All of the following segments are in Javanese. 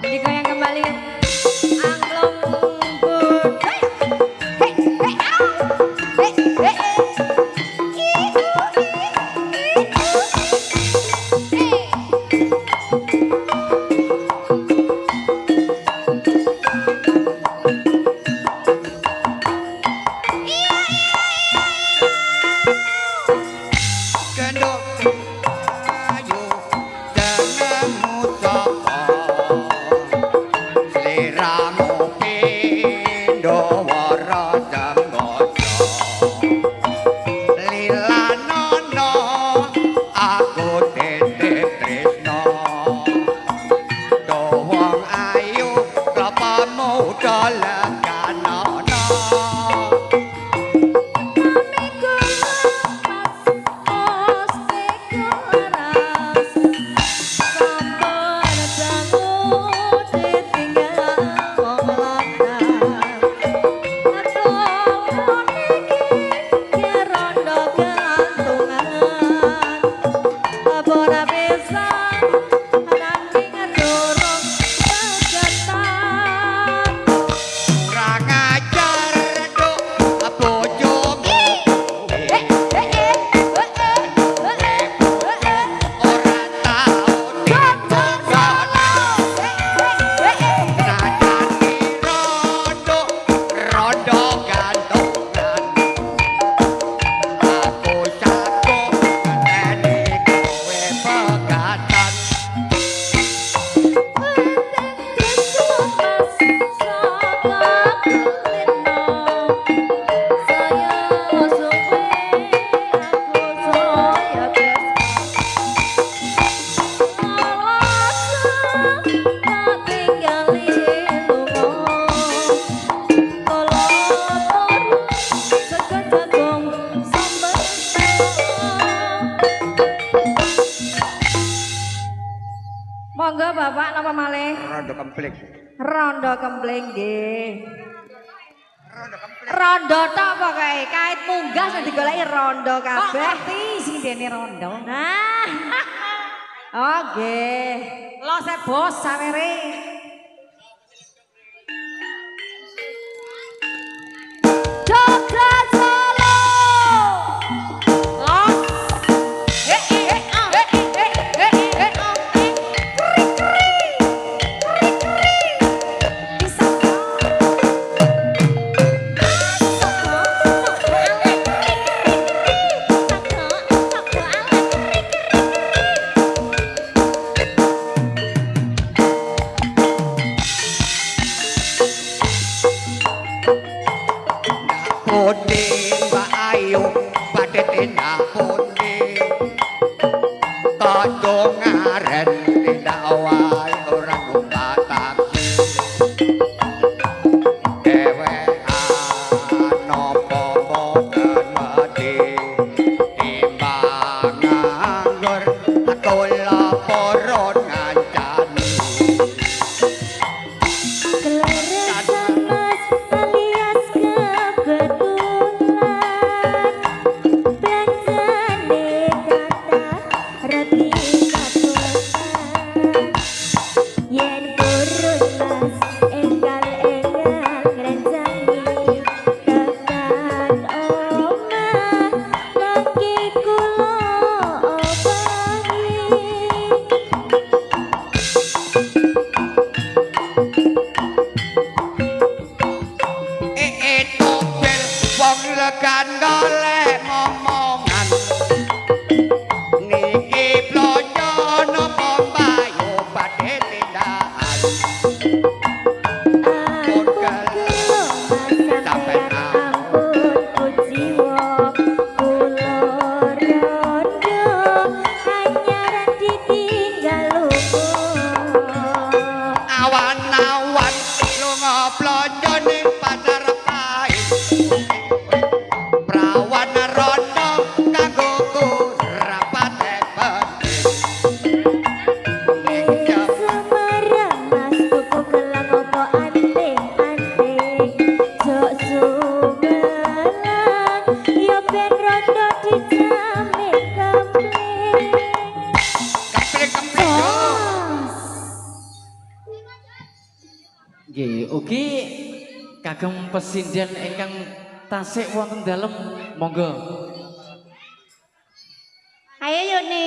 Digoyang kembali. Angklung budaya. Hei, hei, au. Hei, hei, hei. Monggo Bapak napa malih? Rondo kempling. Rondo kempling nggih. Rondo tok apa kae? Kait munggah sing digoleki rondo kabeh. Kok ngerti sing dene rondo? Nah. Oh nggih. Lo se bos sawere. Jogja Solo. Los. Nggih, ugi kagem pesindian ingkang tasik wonten dalem, monggo. Ayo Yuni.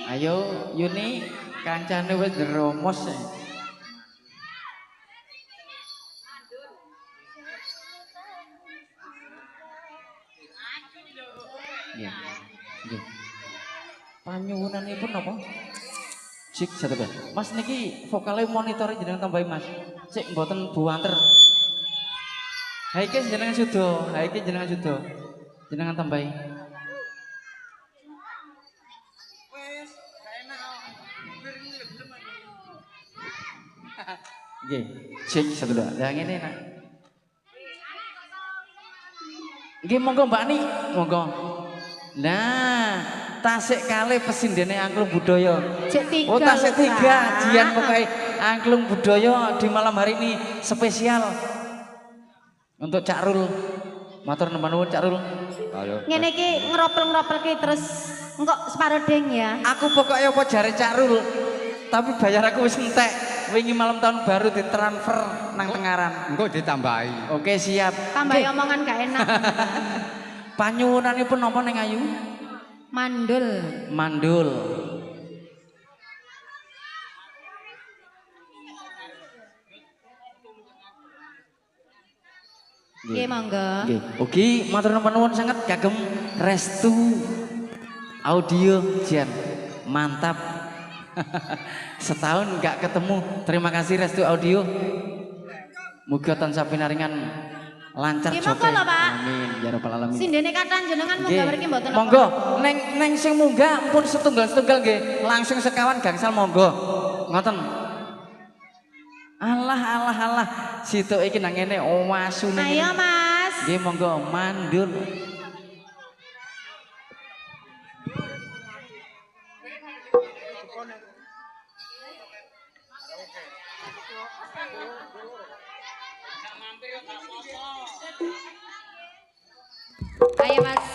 Ayo Yuni, kancane wis deromos. Nggih. Nggih. Panyuwunanipun napa? Cik satu Mas niki vokale monitor jenengan tambahi Mas. Cik mboten buanter. Ha iki jenengan sudo, ha iki jenengan sudo. Jenengan tambahi. Wes, gak enak. Nggih, cik satu dua. Lah ngene nak. Nggih monggo Mbak Ni, monggo. Nah, tasik kalih pesindene angklung budaya. Oh tasik 3, jian pokoknya angklung budaya di malam hari ini spesial untuk Cak Rul. Matur nuwun Cak Rul. Ngene iki ngropel-ngropel ki terus engko separo ding ya. Aku pokoknya apa jare Cak Rul. Tapi bayar aku wis entek. Wingi malam tahun baru ditransfer nang Tengaran. Engko ditambahi. Oke siap. Tambahi omongan gak enak. Panyuwunanipun napa ning Ayu? Mandul. Mandul. Nggih monggo. Nggih. Ugi matur nuwun sanget kagem Restu Audio Jan. Mantap. Setahun enggak ketemu. Terima kasih Restu Audio. Muga tansah pinaringan lancar joke. Amin ya rabbal alamin. Sindene katan jenengan munggah mriki mboten apa. Monggo, neng sing munggah pun setunggal-setunggal nggih. Langsung sekawan gangsal monggo. Ngoten. Allah. Situ iki nang ngene wasune. Ayo Mas. Nggih monggo mandul. Ayo Mas.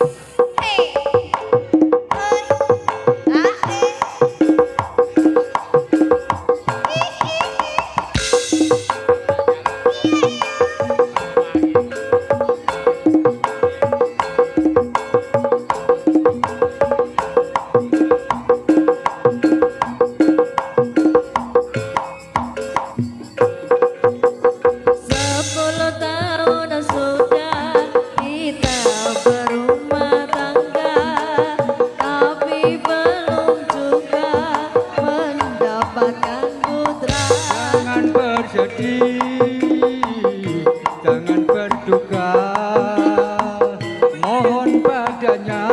Hey. Jangan berduka, mohon padanya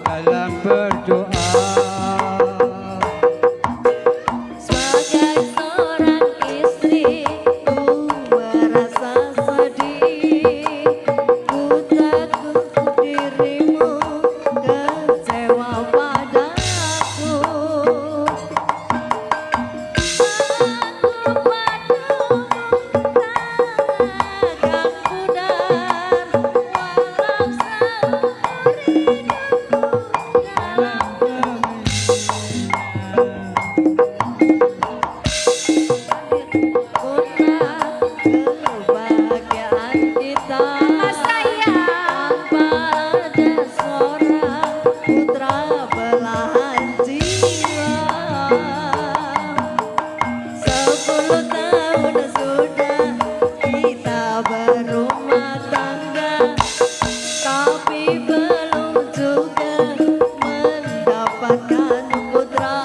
dalam berdoa. Sebagai seorang istri, ku merasa sedih. Ku takut dirimu kecewa padaku.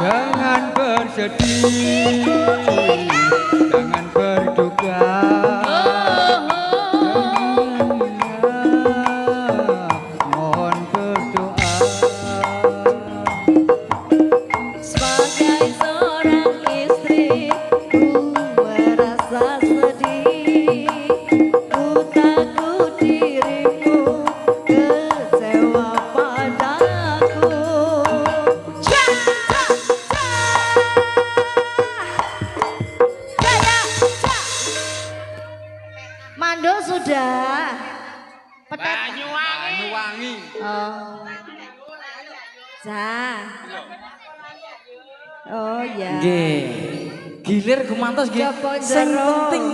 Jangan bersedih, jangan berduka. Mohon berdoa. Sebagai seorang istri, ku merasa sedih. Ku takut dirimu kecewa padaku. Mandul sudah. Banyuwangi. Oh. Oh ya. Nggih. Gilir gumantos nggih. Jaba Sing jero. penting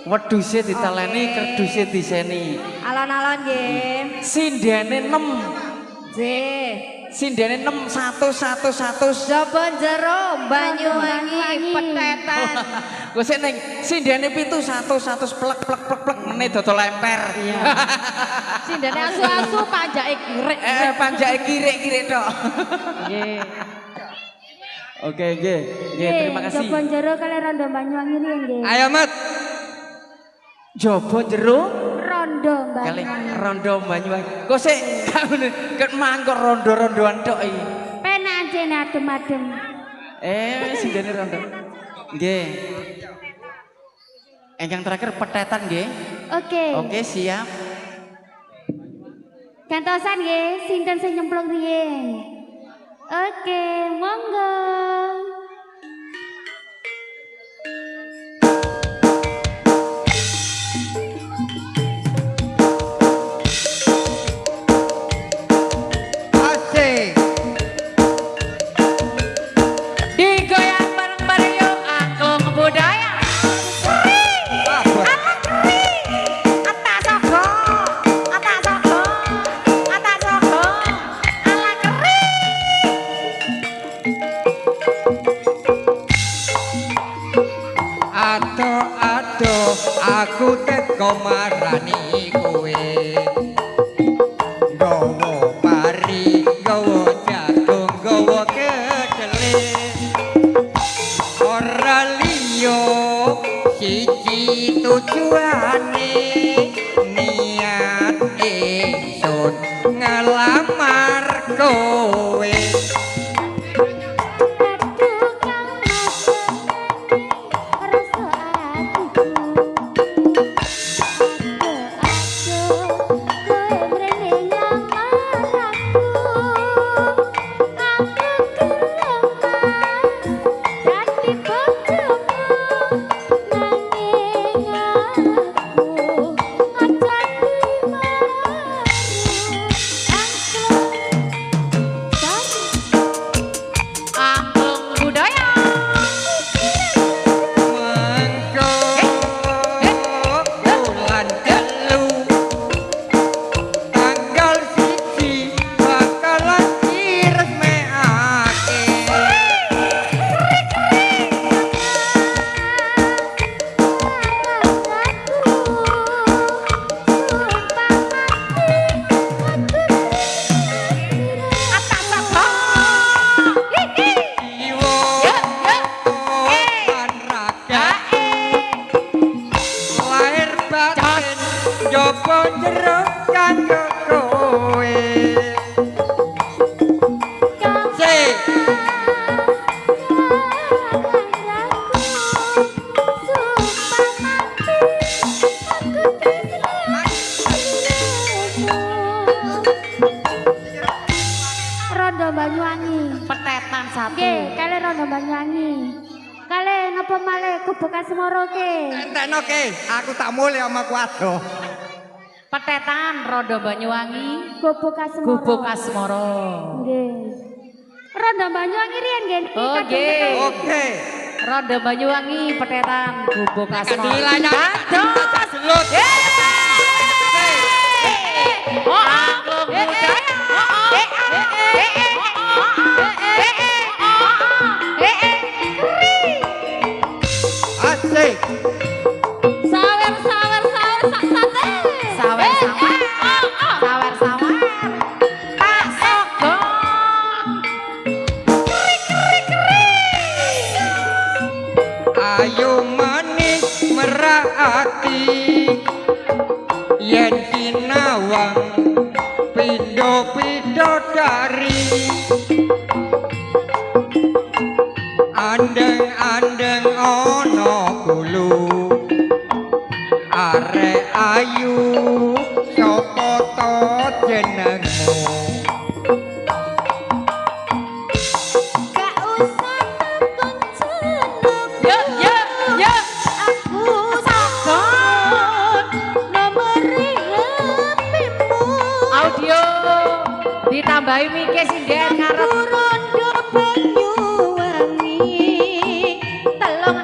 wedhuse ditaleni, kerduse diseni. Alon-alon nggih. Sindene 6. Nggih. Sindene 6 1 Jaba jero Banyuwangi petetan. Kok sik ning sindene 7 1 plek meneh dodol lemper. Iya. Sindene asu-asu panjake kirek. Panjake kirik-kirik tok. Nggih. Oke, nggih. Nggih, terima kasih. Jaba jero kali rondo Banyuwangi riyen nggih. Ayo Mat. Jaba jero Rondo kali Banyuwangi. rondo Banyuwangi. Kok sik ket mangkok rondo-rondoan tok iki. Penak jene adem-adem. Sindene rondo. Nggih. Yang terakhir petetan nggih. Oke. Oke, siap. Gantosan nggih, sinten sing nyemplung riyen? Oke, monggo. Asik. Digoyang bareng-bareng yuk angklung budaya. Atas sogo, atas sogo, atas sogo, ala kering. Ado aku teko marani kowe. Gawa pari, gawa jagung, gawa kedele. Ora liya siji tujuane niat ingsun ngelamar kowe. Aduh kang masengani rasa atiku. Aduh, kowe mrene nyamar aku. Aku kelengan dadi bojomu. Nanging aku aja dimaru. Angklung budaya. Mengko bulan telu tanggal siji bakalan diresmekake. Atas sogo. Jiwa lan raga lahir batin njaba jero kanggo kowe. Sik. Rondo Banyuwangi. Petetan satu. Nggih, kali Rondo Banyuwangi. Kali napa malih Kubukan Semoro ke? Entekno ke, aku tak mulih sama kuado. Petetan Rondo Banyuwangi. Kubukan Semoro. Gubuk Asmoro. Nggih. Rondo Banyuwangi riyen nggih. Oh, nggih. Oke. Rondo Banyuwangi petetan Gubuk Asmoro. Dilayani Aduh. gelut. Oh, angklung budaya. Asik. Sawer sak sate. Sawer sawer. Sawer sawer. Tak sogo. Ayo manis merahati yen sinawang pindo-pindo dari andeng-andeng ono kulu arek ayu sapa to jenengmu. Gak usah tekon jeneng. Yuk, yuk, yuk. Aku sakon nomori HP-mu. Audio ditambahi mike sinden ngarep. Rondo Banyuwangi 3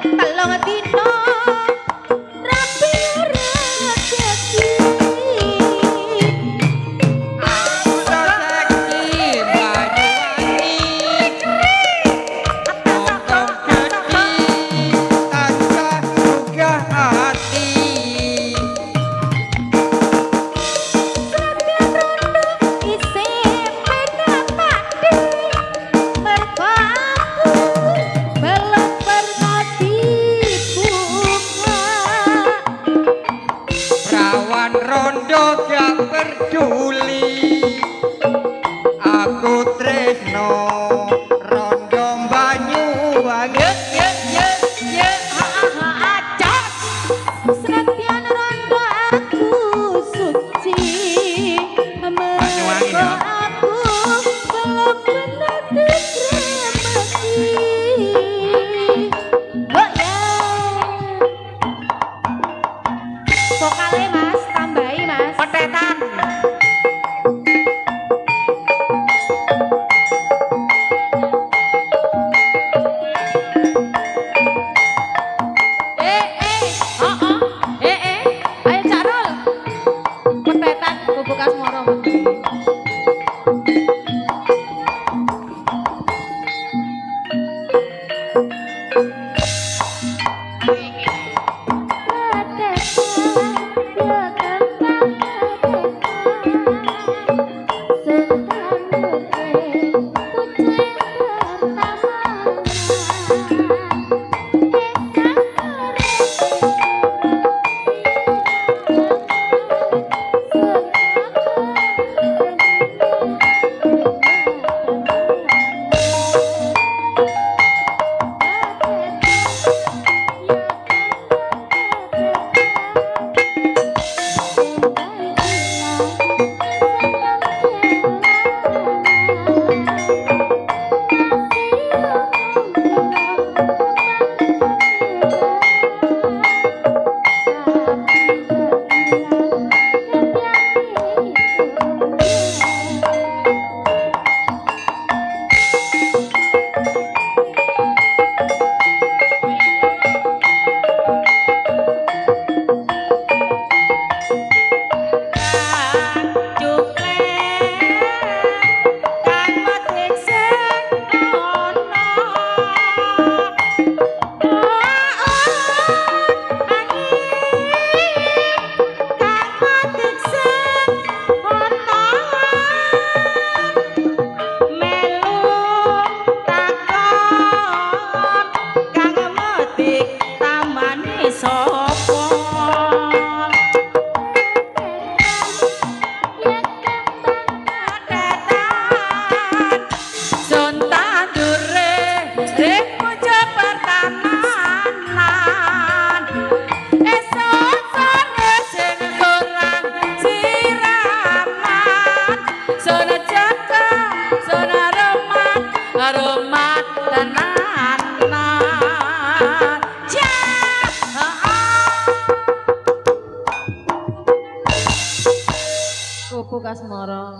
Asmara.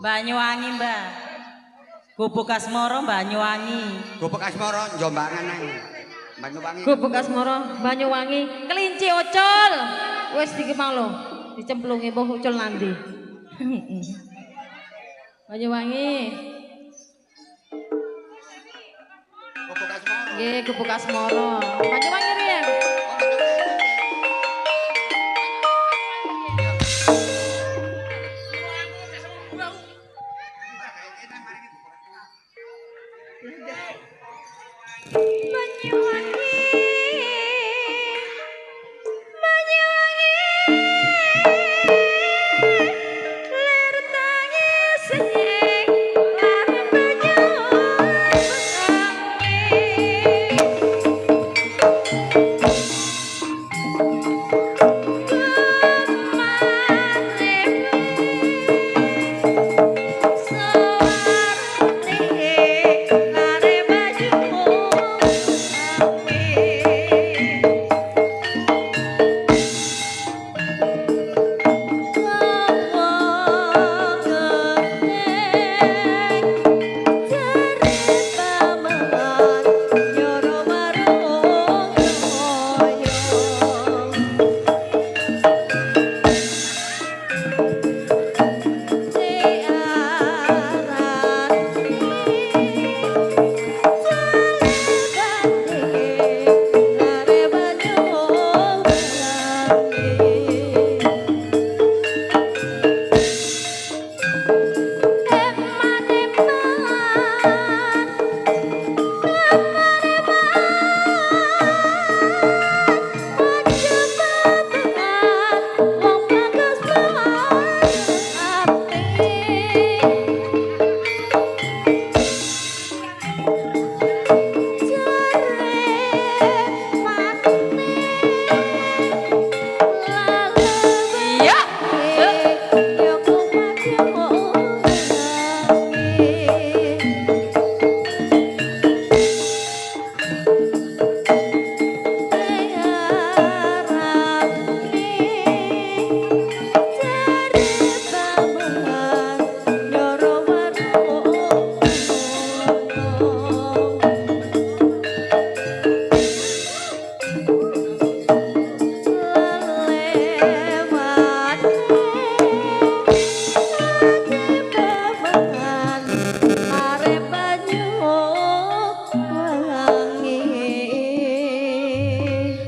Banyuwangi, Mbak. Gubuk Asmara Banyuwangi. Gubuk Asmara Jombangan ae. Banyuwangi. Gubuk Asmara Banyuwangi. Kelinci ucul. Wis iki mau lho. Dicemplungi mbah ucul nanti. Banyuwangi. Gubuk Asmara. Nggih, Gubuk Asmara. Banyuwangi riyen.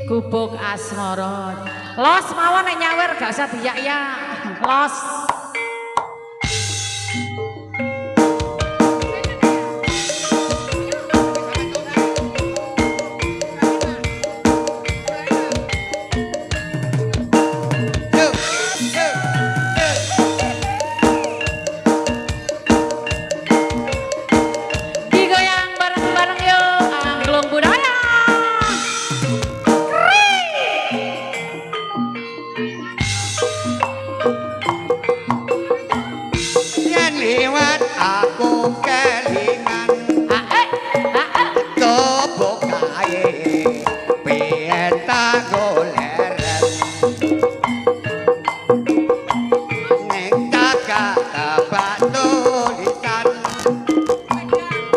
Gubuk Asmara. Los mawon nek nyawer gak usah diyak-yak. Los. Digoyang bareng-bareng yuk, angklung budaya. Yen liwat aku kelingan gubuk kae piye tak goleren ning kakak tebak tulisan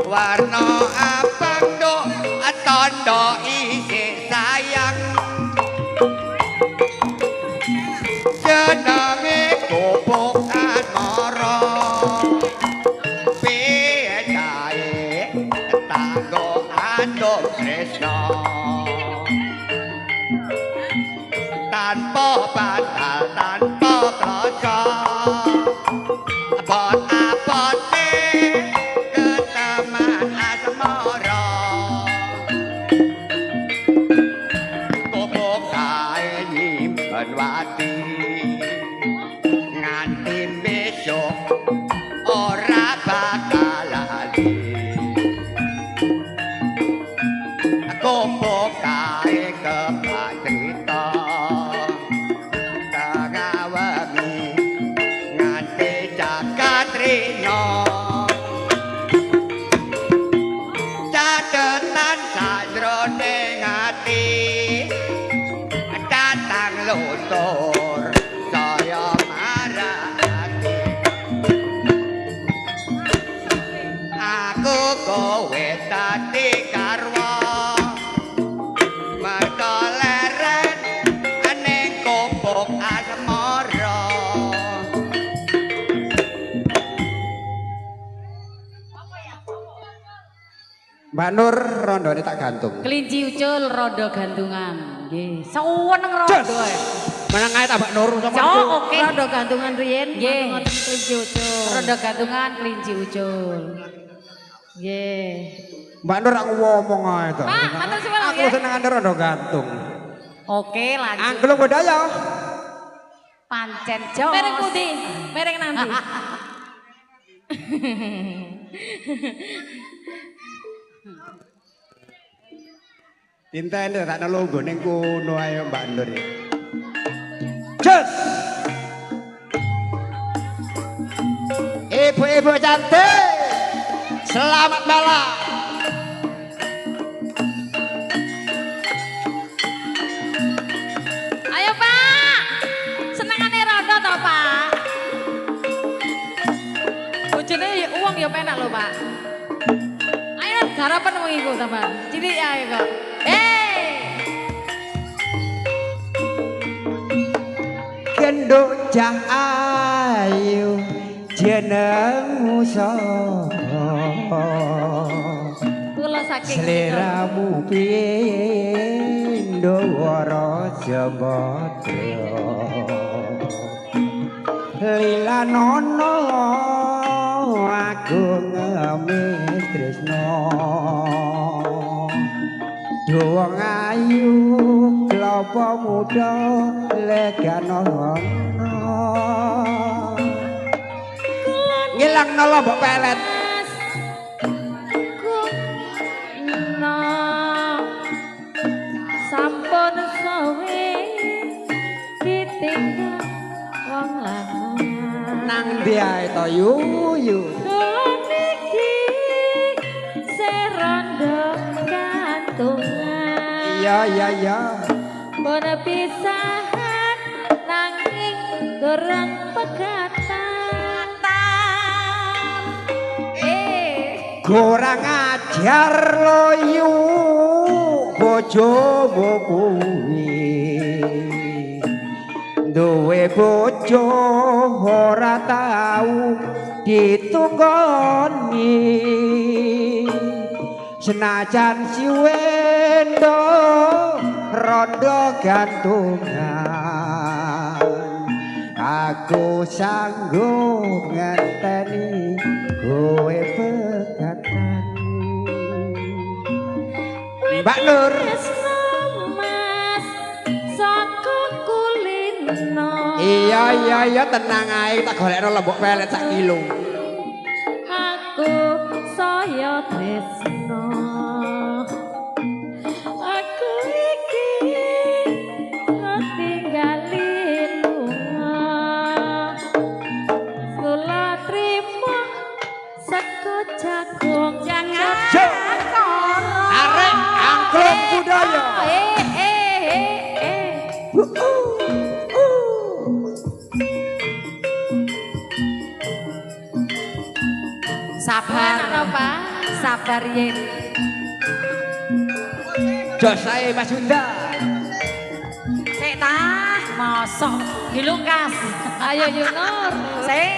warna abang do tondo isi sayang jenenge gubuk Asmara piye kae tanggo anduk tresno tanpa batal tanpa krasa abot-abote keteman Asmara gubuk kae nyimpen wati nganti besok ora bakal lali gubuk kae kepatrita tengah wengi nganti jagat rina dadi karwa merga leren ning kopok asmara Mbak Nur rondone tak gantung. Kelinci ucul rondo gantungan. Nggih, seneng rondo. Meneng ae tak Mbak Nur sama Oh, aku. oke. Rondo gantungan riyen Nggih. ngoten kelinci ucul. Rondo gantungan kelinci ucul. Nggih. Mbak Nur aku ngomong ae to. Pak, matur suwun Aku nggih. seneng rondo gantung. Oke, lanjut. Angklung budaya. Pancen jos. Mereng putih, mereng nanti. Tinta ini tak nalunggu ning kono ae Mbak Nur. Jos. Ibu-ibu cantik. Selamat malam. Ayo Pak, senengane rondo to Pak. Bojone ya uang ya penak lho Pak. Ayo garapan wong iku to Pak. Cilik ae kok. Genduk cah ayu jenengmu sapa? Kula saking Seleramu pindo wara jembatra Lila nono aku ngemis tresno Doang ayu klopo muda legano ngilang nolo mbok pelet sampun sawe ditinggal wong lanang nang ndi ae to yuyu niki serondo gantungan iya Bona pisahan nanging goreng pegatan kurang ajar loyu bojomu kuwi duwe bojo ora tau ditunggoni senajan siwendo rondo gantungan aku sanggup ngenteni kowe pegatan Mbak Nur mas saka kulino iya tenang ae tak golekno lembok pelet sak kilo aku saya tresno aku iki tinggalin lunga kula trimo seko jagung jangan arek angklung budaya sabar apa sabar yen jos ae Mas Yunda sik ta mosok dilungkas ayo Yunur sik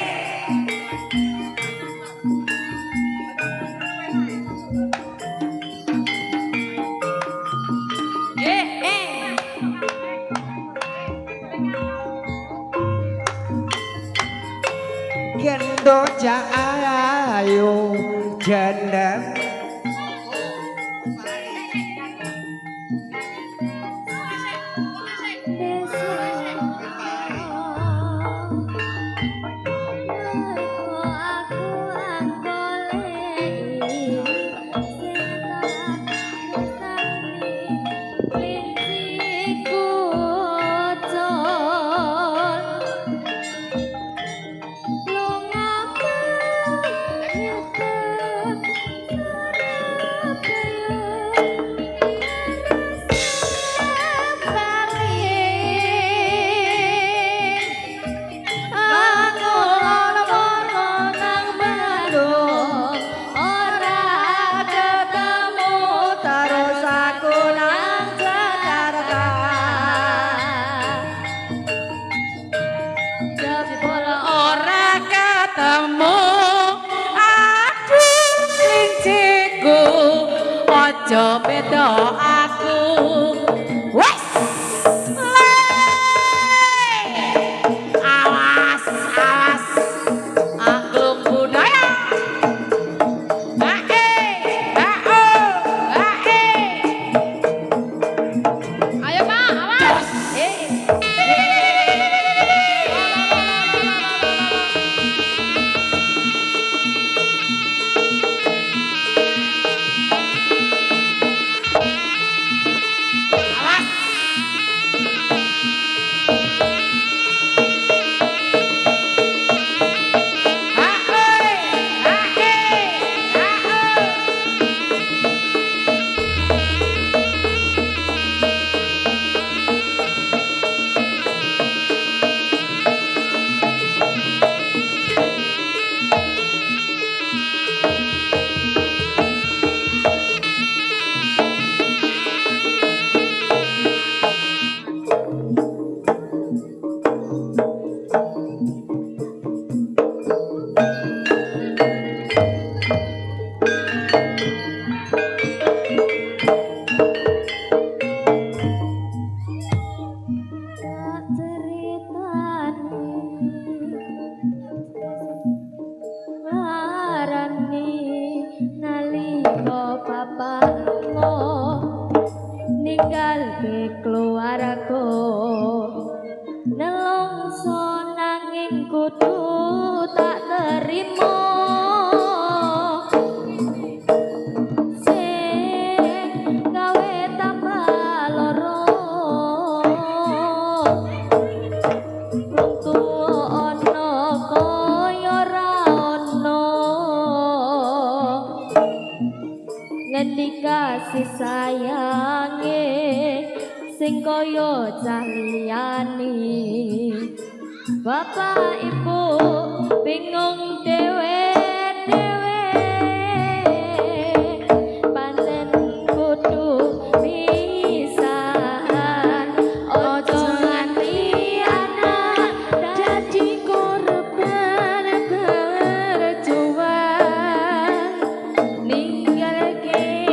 gendok ayu jendem ojo beda aku wes awas awas angklung budaya ayo Pak awas keluarga nelongso nanging kudu tak terima sing gawe tambah loro untu ono kaya ora ono ngendi kasih sayange sing kaya cah liyane bapak ibu bingung dhewe pancen kudu pisahan ojo nganti anak dadi korban berjuang ninggalke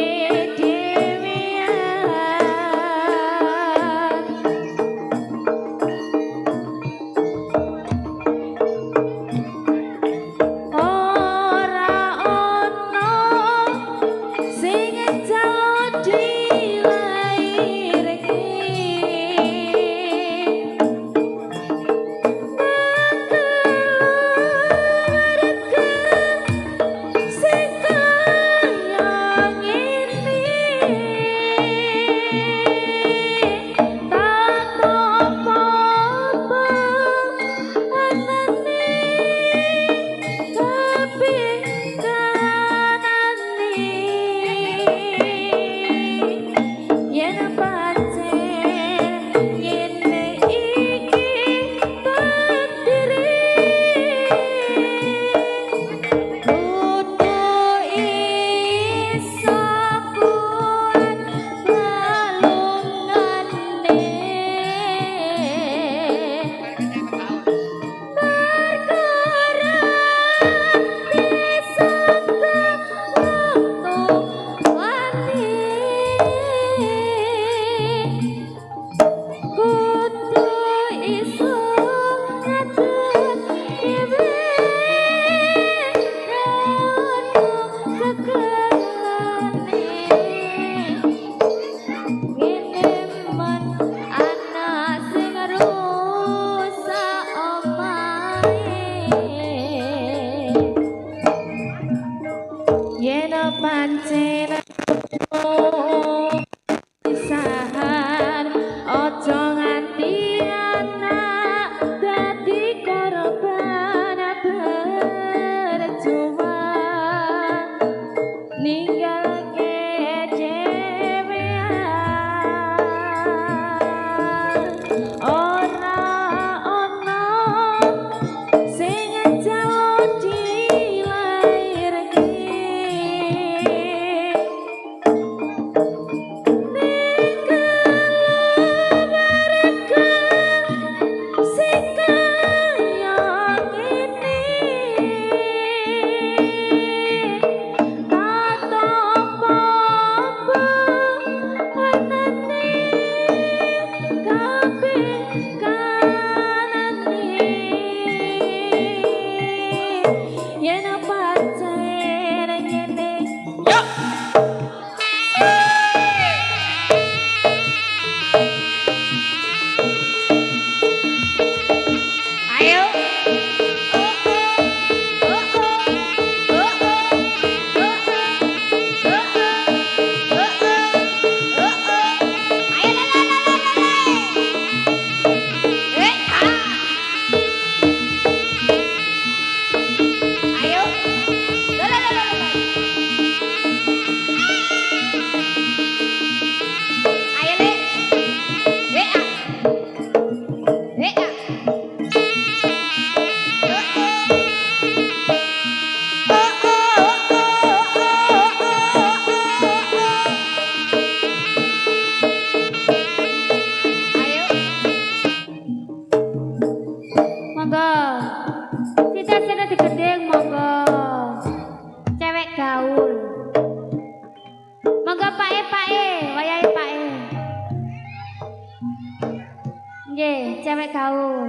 Nggih, cewek gaul.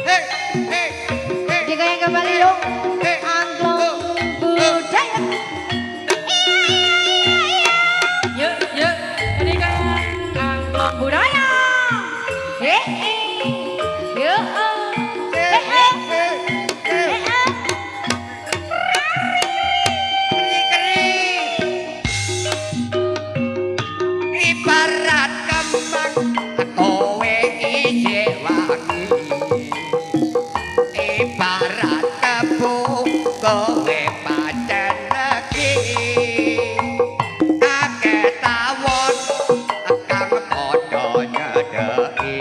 Hei, hei, hei. Digoyang kembali dong. Angklung budaya. Yuk, yuk. Ini kayak angklung budaya. Yuk. Ibarat kembang kowe isih wangi, ibarat tebu kowe pancen legi, akeh tawon kang padha nyedeki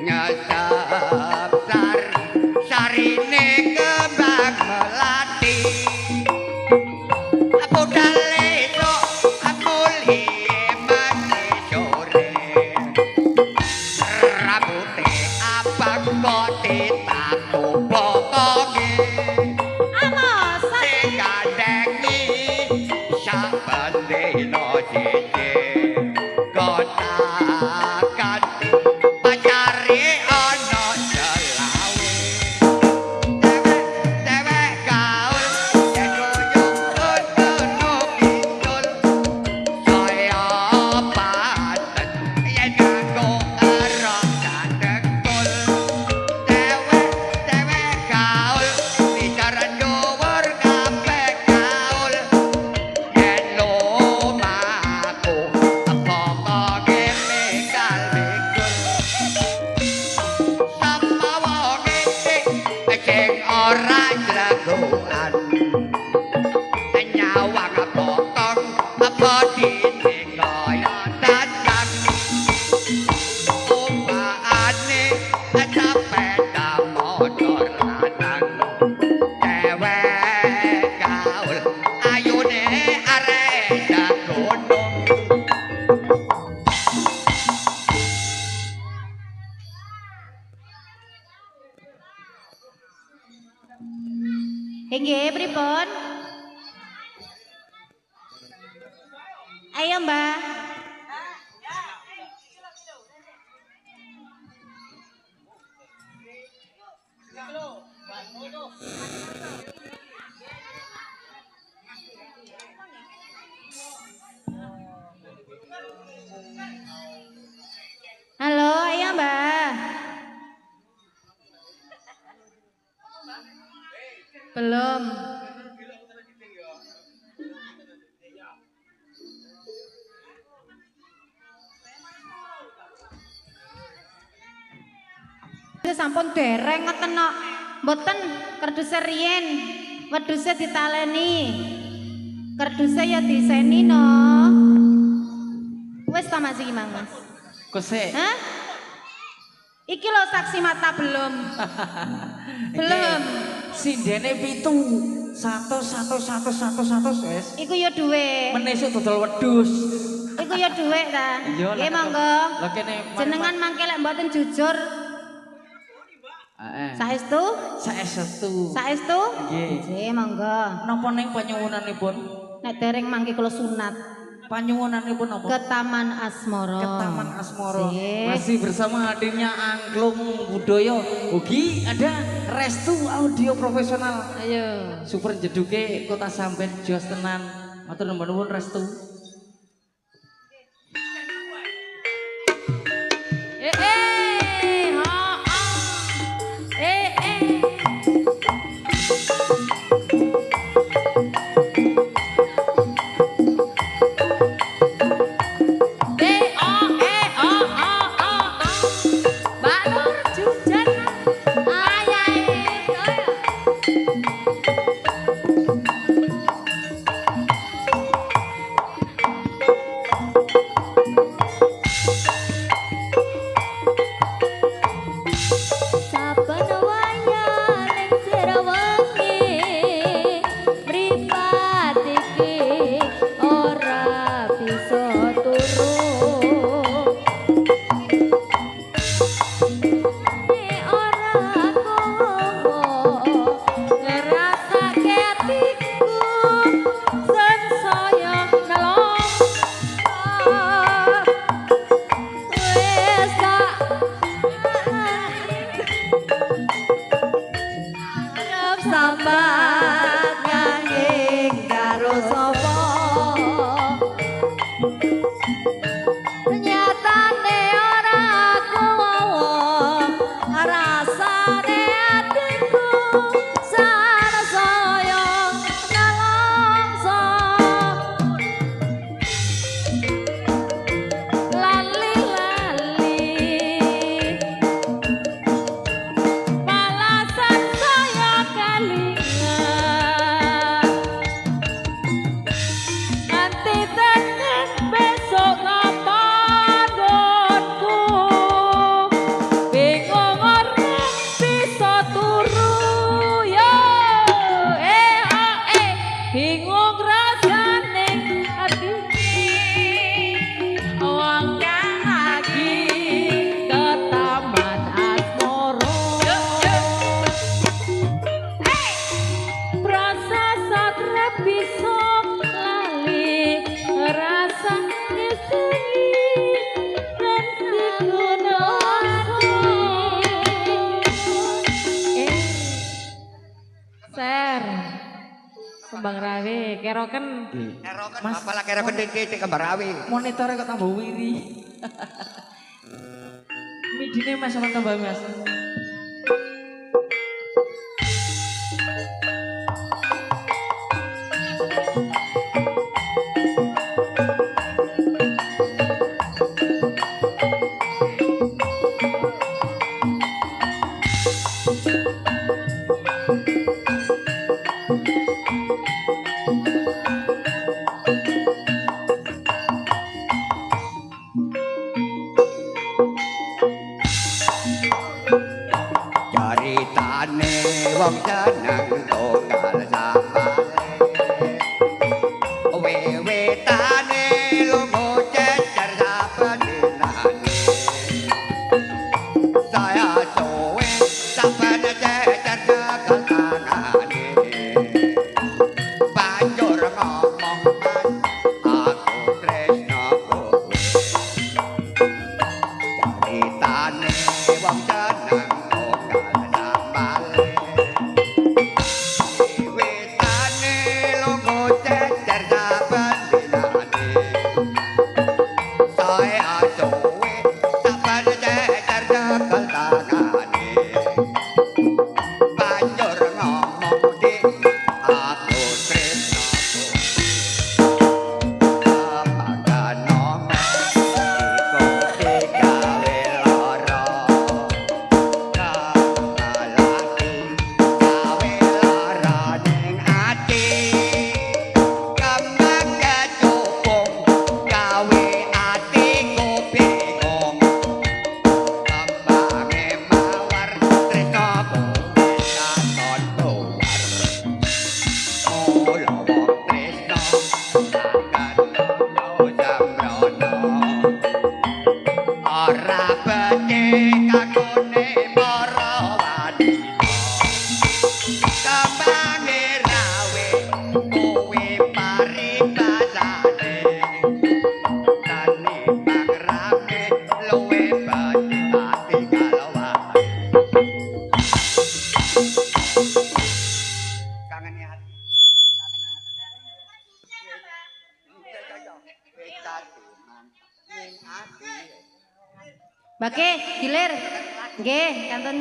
nyesep sarine kembang melati. Budale sok amuli mati sore, rambute abang kok ditato potonge, sing gandengi saben dina siji kotakan pacare ana selawe. Dewek gaul yen koyo ngono kidul saya paten yen nganggo arok kadekul. Dewek gaul bicara dhuwur kabeh gaul yen lumaku pokoke mekal mikul. Sapa wonge sing ora jagoan nyawang potong apa dine kaya dadang umpane sepeda motor lanang dewek gaul ayune arek jagono. Nggih, pripun? Ayo, Mbak. Halo, ayo, Mbak. Belum. Sampun dereng ngoten kok. Mboten kerduse riyen. Wedhuse ditaleni. Kerduse ya diseni no. Wis ta Mas iki Mang Mas. Kose. Hah? Iki lo saksi mata belum. Belum. Sindene 7. 1 wes. Iku ya dhuwit. Menesuk dodol wedhus. Iku ya dhuwit ta. Iya, Nggih monggo. Lah kene Jenengan mangke lek mboten jujur. Heeh. Saestu? Saestu. Saestu? Nggih. Nggih monggo. Napa ning panyuwunanipun? Nek dereng mangke kula sunat Panyuwunanipun apa? ke Taman Asmara. Ke Taman Asmara. Nggih. Masih bersama hadirnya Angklung Budaya. Ugi ada Restu Audio Profesional. Ayo. Super jeduke Kota Samben jos tenan. Matur nuwun Restu. sempat nanging karo sapa nyatane ora kuwowo rasane atiku sarsaya nalongso lali-lali balasan saya kelingan nanti tekan besok ngapanggonku bingung ora bisa turu yo bingung rasane ati wong kang lagi ke taman asmara proses satrep bisa lali rasa kesini dan sikuno Ser Kembang Rawe keroken Mas, apalah kira kedek Kembar Rawe. Monitornya kok tambah wiri. Midine Mas sama tambah Mas. Caritane wong jeneng tunggal sambale wewetane lunga cecer saben dinane saya suwe saben cecer gagal tangane banjur ngomong aku tresno kowe caritane wong jeneng Bake gilir nggih kantun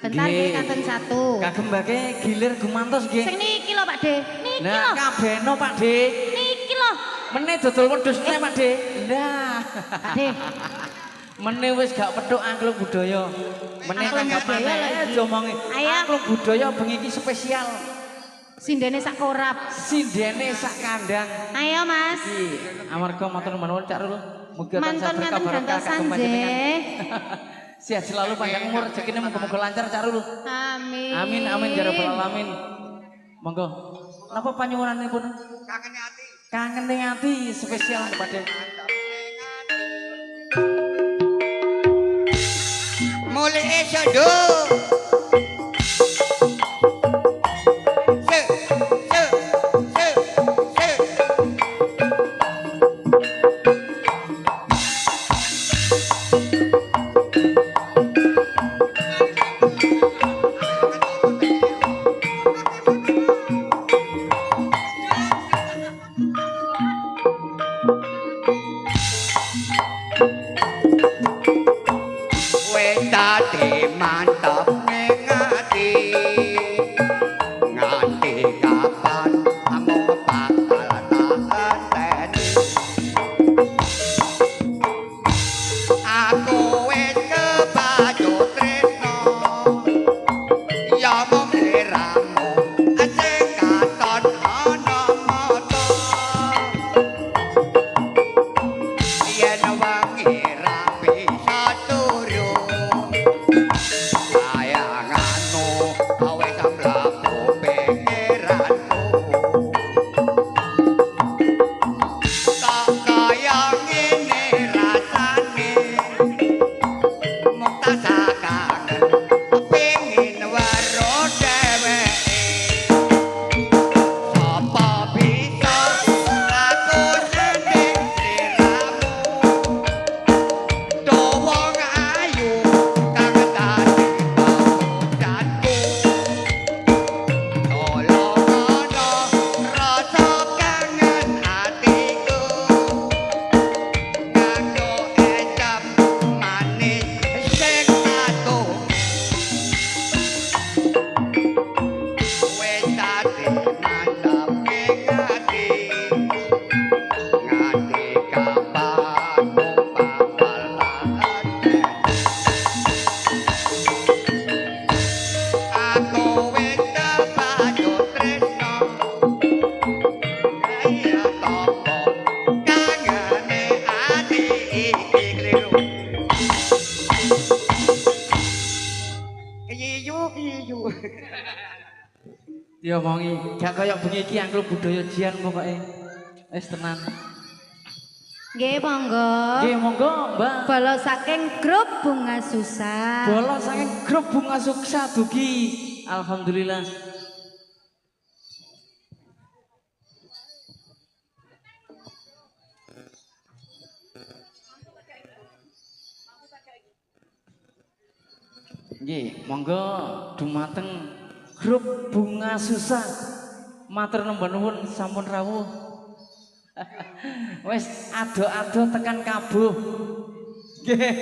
bentar nggih kantun satu Kagem Mbake gilir gumantos nggih. sing niki lho Pak De niki Nah, lho kabeno Pak De. niki lho Meneh dodol wedhusne Pak De. Lah. Pak De Meneh wis gak petuk angklung budaya. Meneh Angklung tanggap budaya lho iki. jomongi. Ayo. Angklung budaya bengi iki spesial. sindene sak korap Sindene sak kandang. ayo Mas Iki amarga matur nuwun Cak Rul. Mugi tansah mantun berkah ngaten barokah gantosan kagem panjenengan. nggih Sehat selalu panjang umur rezekine muga-muga lancar Cak Rul. amin Amin amin ya rabbal alamin. Monggo. Napa panyuwunanipun? Kangen ati. Kangen ati spesial kepada Mulai esok do. mantap ning ati nganti kapan amung bakal tak enteni aku wis kebacut tresno ya mung liramu sing katon ana mata yen wangi ra bisa turu sayanganmu awe samlaku pikiranku tak kaya ngene rasane mung tak sakaken pengin weruh dheweke sapa bisa aku seneng sliramu Dowong ayu kang dadi pamujanku tolong ana rasa kangen atiku nganggo ecap manis sing atung wis dadi mantap ing ati nganti kapan mung bakal tak aku wis kebacut tresno kaya topo kangene ati iki kliru iyu Diomongi gak kaya bengi iki angklung budaya jian pokoke. Wis tenan. Nggih monggo. Nggih monggo, Mbak. Bala saking grup Bunga Susah. Bola saking grup Bunga Suksa dugi. Alhamdulillah. Nggih, monggo dumateng grup Bunga Susah. Matur nuwun sampun rawuh. Wis ado-ado tekan kabuh. Nggih.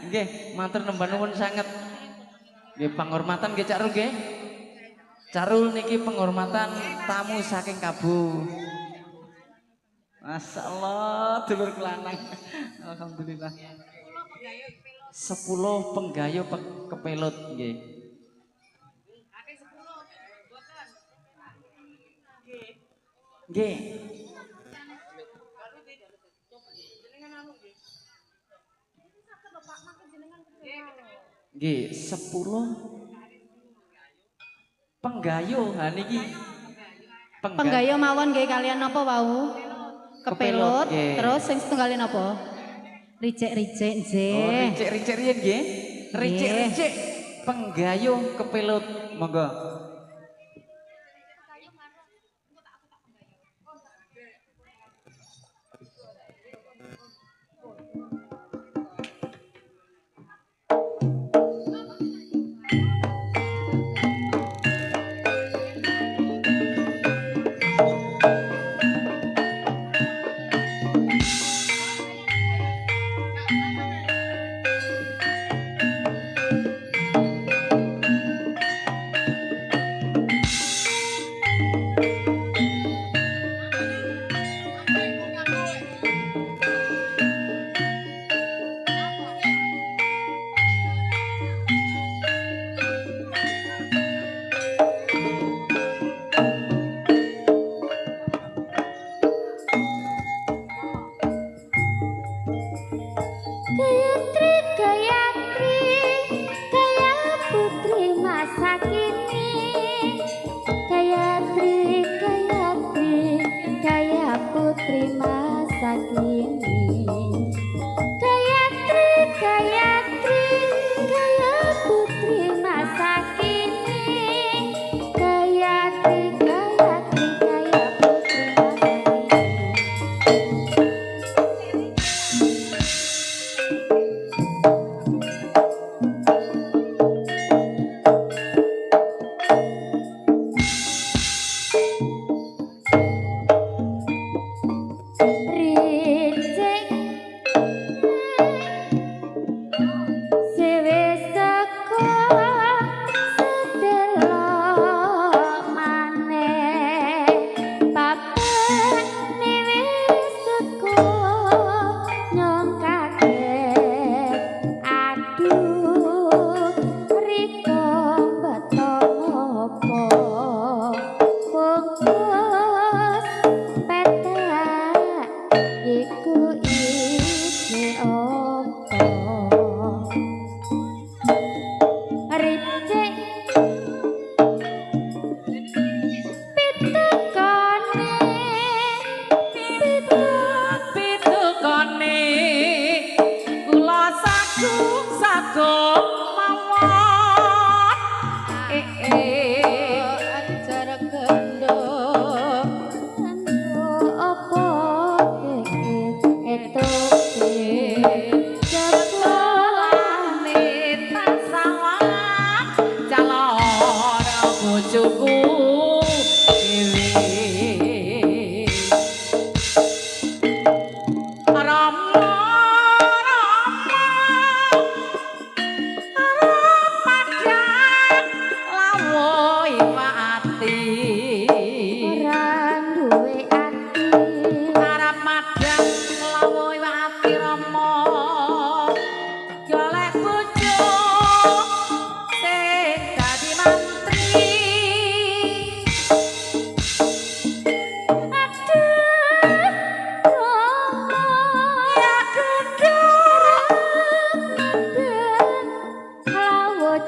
Nggih, matur nuwun sanget. Nggih, penghormatan nggih Cak Rul nggih. Carul niki penghormatan tamu saking kabuh. Masyaallah, dulur kelanang. Alhamdulillah. 10 penggayo kepelut nggih. Nggih. Nggih, 10 penggayo. Ha niki Penggayo mawon nggih kalian napa wau? Kepelut. nggih. Terus sing setunggalin napa? Ricik-ricik Oh, nggih. ricik-ricik riyen nggih. Ricik-ricik penggayo kepelut. Monggo.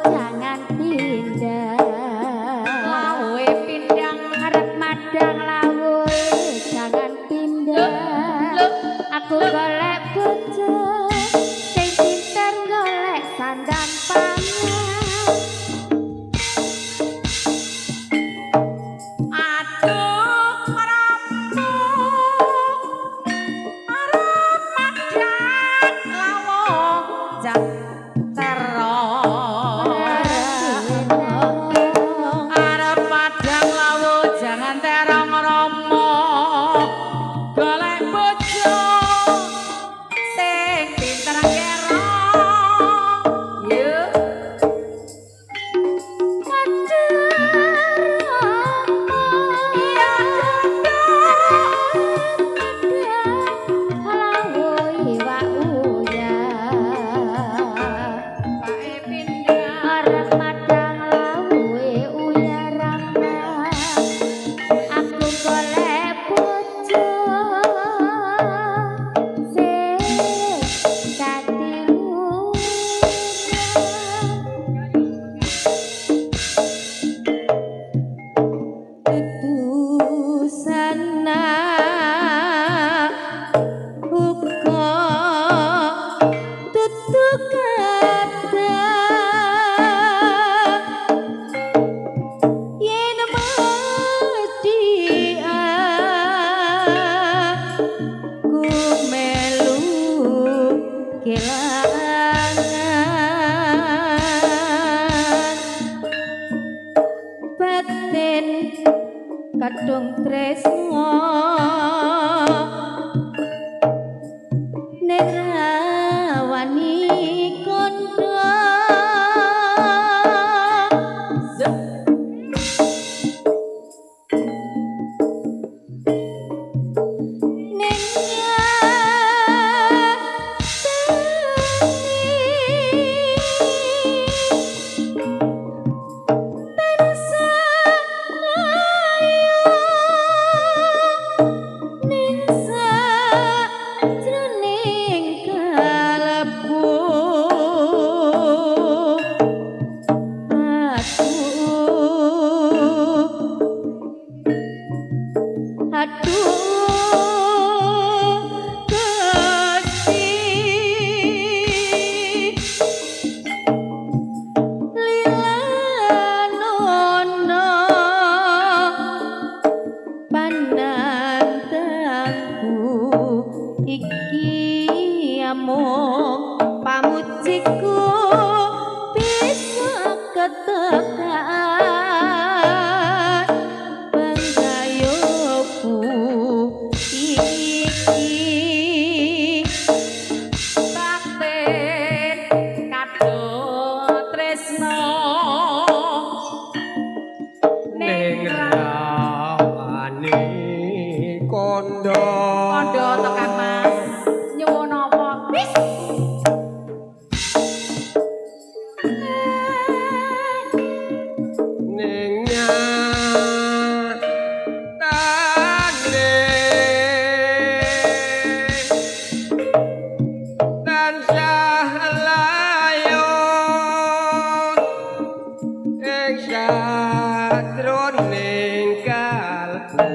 jangan pindah. Lawe pindang Arep madang lawe jangan pindah. Aku golek bojo sing pinter golek sandang pangan. aduh ramu arep madang lawo jang terong arep madang lawo jangan terong romo golek bojo sing pinter kerong yuk kadung tresno nek rawani kondo iki amung pamujiku bisa ketekan penggayoku iki bakten kadung tresno ning rawani kondo tekan Mas nyuwun apa wis ning nyatane tansah layon ing satroning kalbu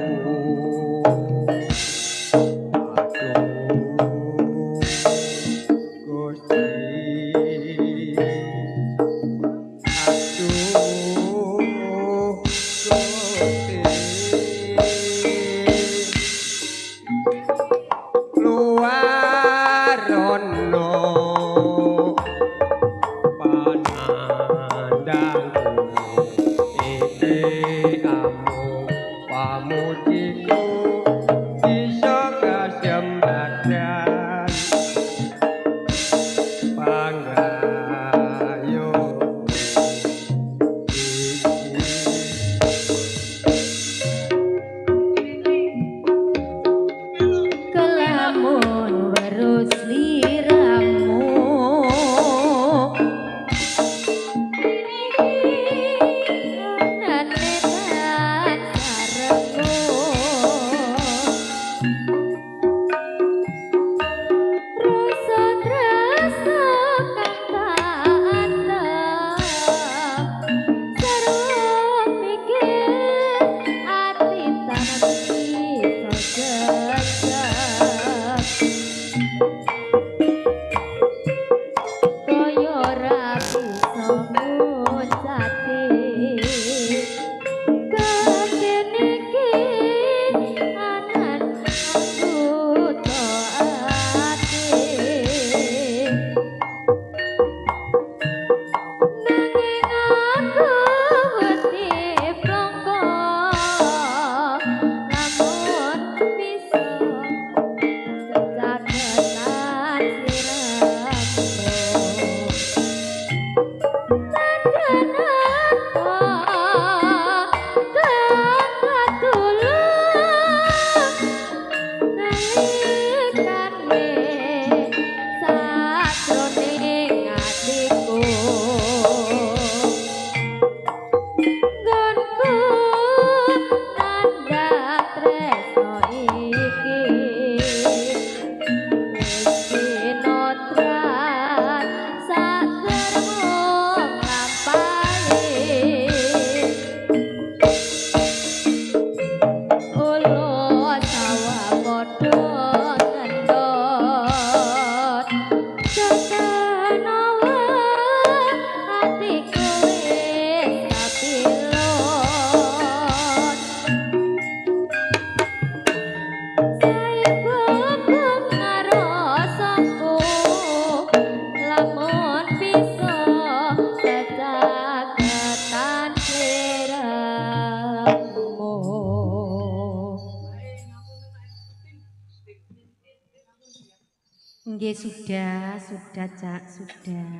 Nggih sudah, Cak, sudah.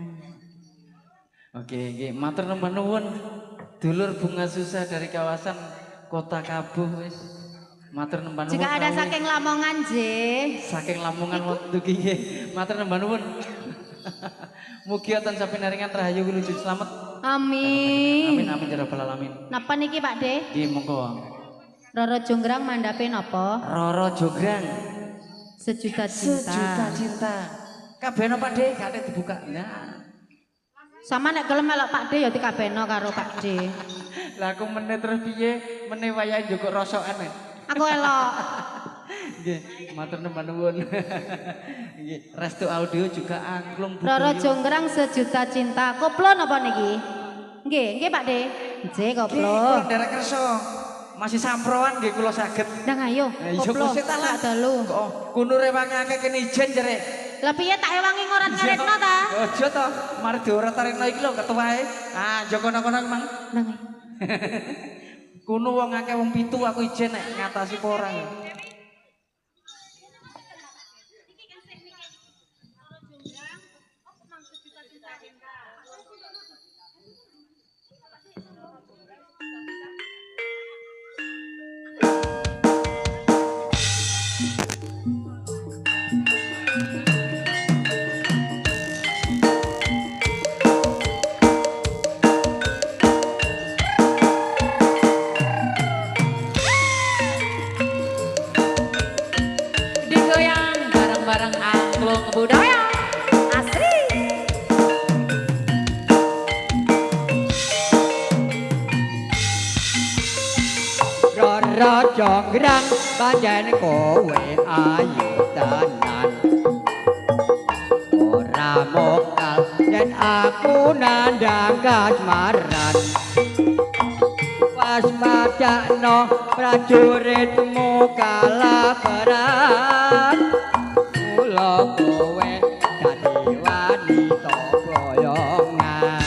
Oke, matur nuwun dulur Bunga Susah dari kawasan Kota Kabuh wis. Matur nuwun. Jika ada saking Lamongan, J. Saking Lamongan wonten nggih. Matur nuwun. Mugi wonten sapinaringan rahayu wilujeng slamet. Amin. Amin ya rabbal alamin. Napa niki Pak De? Nggih monggo. Roro Jonggrang mandape napa? Roro Jonggrang. Sejuta cinta. Sejuta cinta. Kabehno Pak De, gak dibuka. Nah. Sama nek gelem melok Pak De ya dikabehno karo Pak De. Lah aku meneh terus piye? Meneh wayahe njukuk rosokan. Aku elok. Nggih, matur nuwun. Nggih, Restu Audio juga angklung budaya. Roro Jonggrang sejuta cinta. Koplo napa niki? Nggih Pak De. Nggih koplo. Nggih, derek kersa. Masih samproan nggih kula saged. Nang ayo, koplo. Tak dalu. Kok kunure wangake kene ijen jere. Lah piye tak ewangi ngorat ngaretno ta? Aja to, mari diorat-aretno iki lho ketuae. Ah, Joko-kono Mang. Nang. Kuno wong akeh wong pitu aku ijen nek ngatasi apa ora. Digoyang bareng-bareng angklung budaya. Asik. Roro Jonggrang pancen kowe ayu tenan. Ora mokal yen aku nandang kasmaran. Waspadakno prajuritmu kalaparan. Mula kowe dadi wanita boyongan.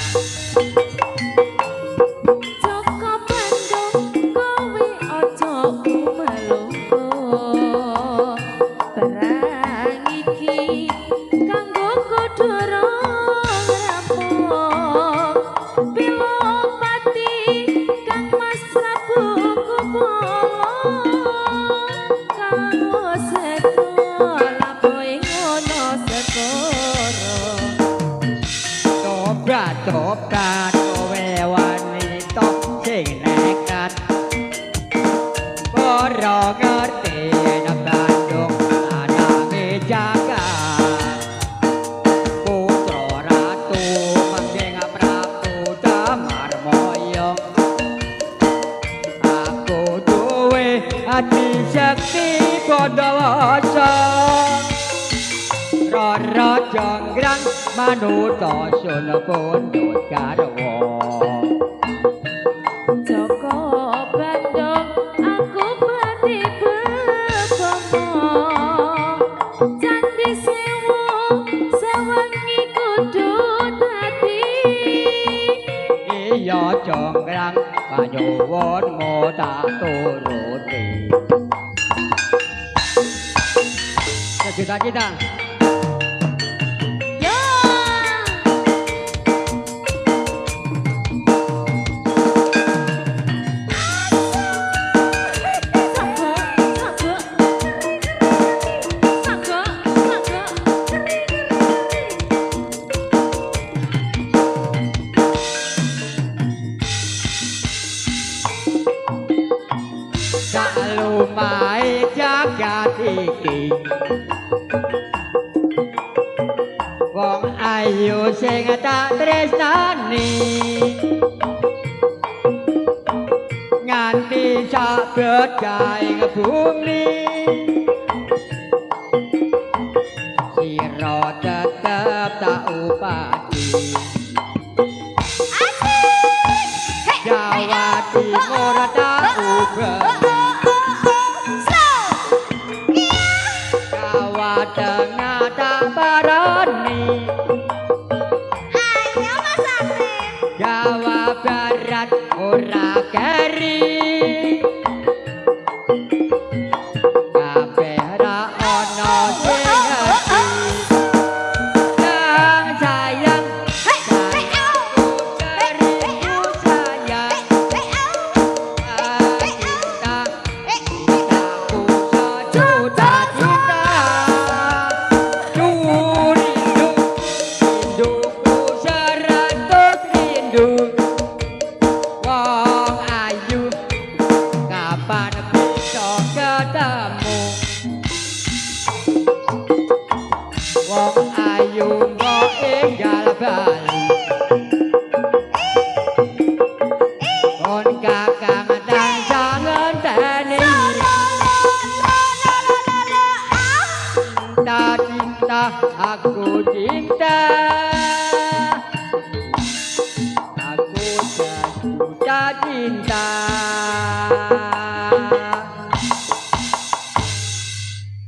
Joko Bandung kowe aja umelunggo. Perang iki kanggo kodorong rampung. Pilopati Kang Mas Prabu Kupolo. Kanggo sekolah kowe ngono sekoro. Tobat kowe wanita sing nekat. Ora ngerti nek Bandung anane jagat. Putra ratu Manggeng Prabu Damarmaya. Aku duwe ati sakti Pandawasa. Roro Jonggrang manuta sun pundhut garwa. Joko Bandung aku badhe bebongong. Candi Sewu sewengi kudu dadi. Iya Jonggrang panyuwunmu tak turuti. Cita-cita. Yo Sak lumahe jagat iki. Wong ayu sing tak tresnani. Nganti sak bedaing bumi. Sira tetep tak upati. Jawa Timur tak ubah. Jawa Tengah tak barani. Ayo Mas Amin. Jawa Barat ora keri. Kabeh ra ana sing ngerti. cinta.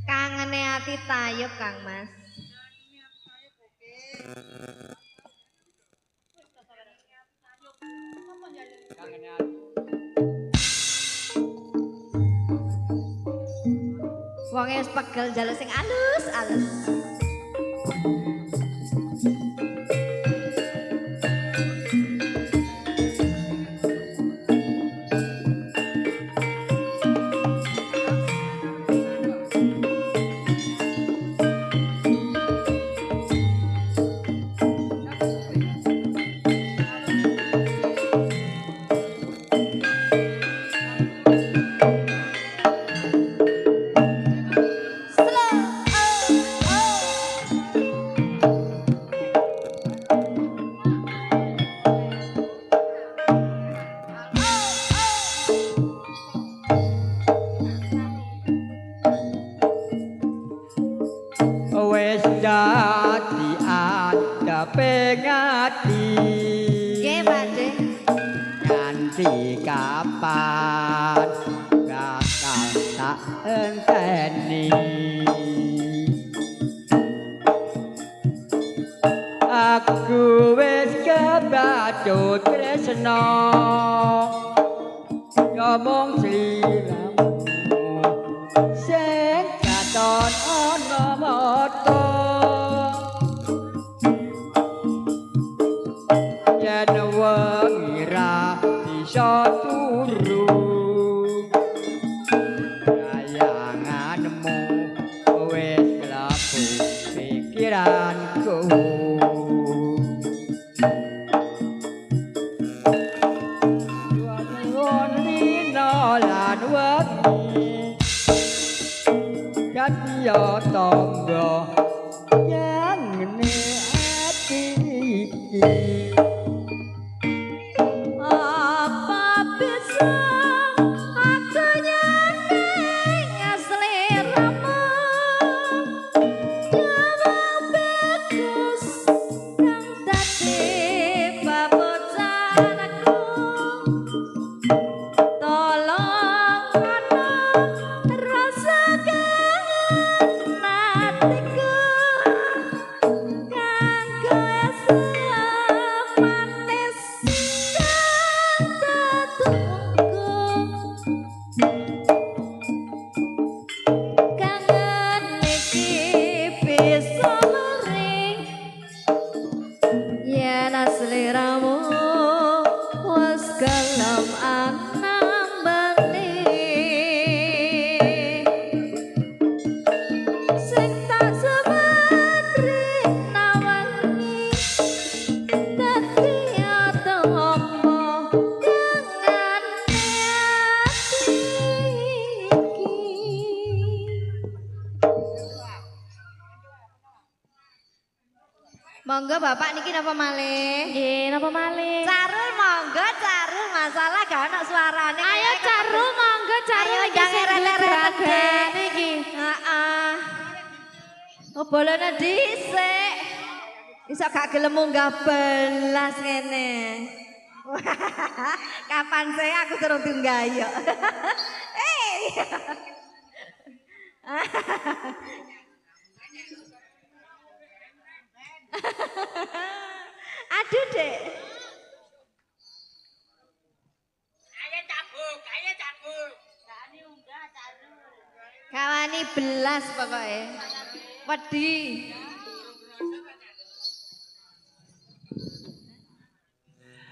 Kangene ati tayub Kang Mas. Wonge wis pegel njaluk sing alus-alus. Wes dadi ada pengati. Nggih, Pakde. Nanti kapan bakal tak enteni. Aku wis kebacut tresno ngomong sliramu sing katon ana mata yen wengi ra bisa turu kayanganmu wis kelabu pikiranku. Yo tonggo yang ngene ati iki Apa bisa aku nyanyi seliramu Jawab bagus kang tadi babocanku Tolong ana rasa kangen hatiku kanggo manis kangen iki bisa mering yen sliramu wis gelem anambani sing tak sebadri nawangi dadi atomo kangane ati iki. Monggo Bapak niki napa malih? Nggih, napa malih? Carul monggo carul masalah gak ono suarane. Ayo Carul, monggo Carul Ayo iki jangan sing rere-rere juragan iki. Heeh. Oh bolone dhisik. Iso gak gelem munggah belas ngene. Kapan saya aku terus tunggah yo. Aduh dek. Ayo cabuk. Kawani belas pokoknya. Wedi.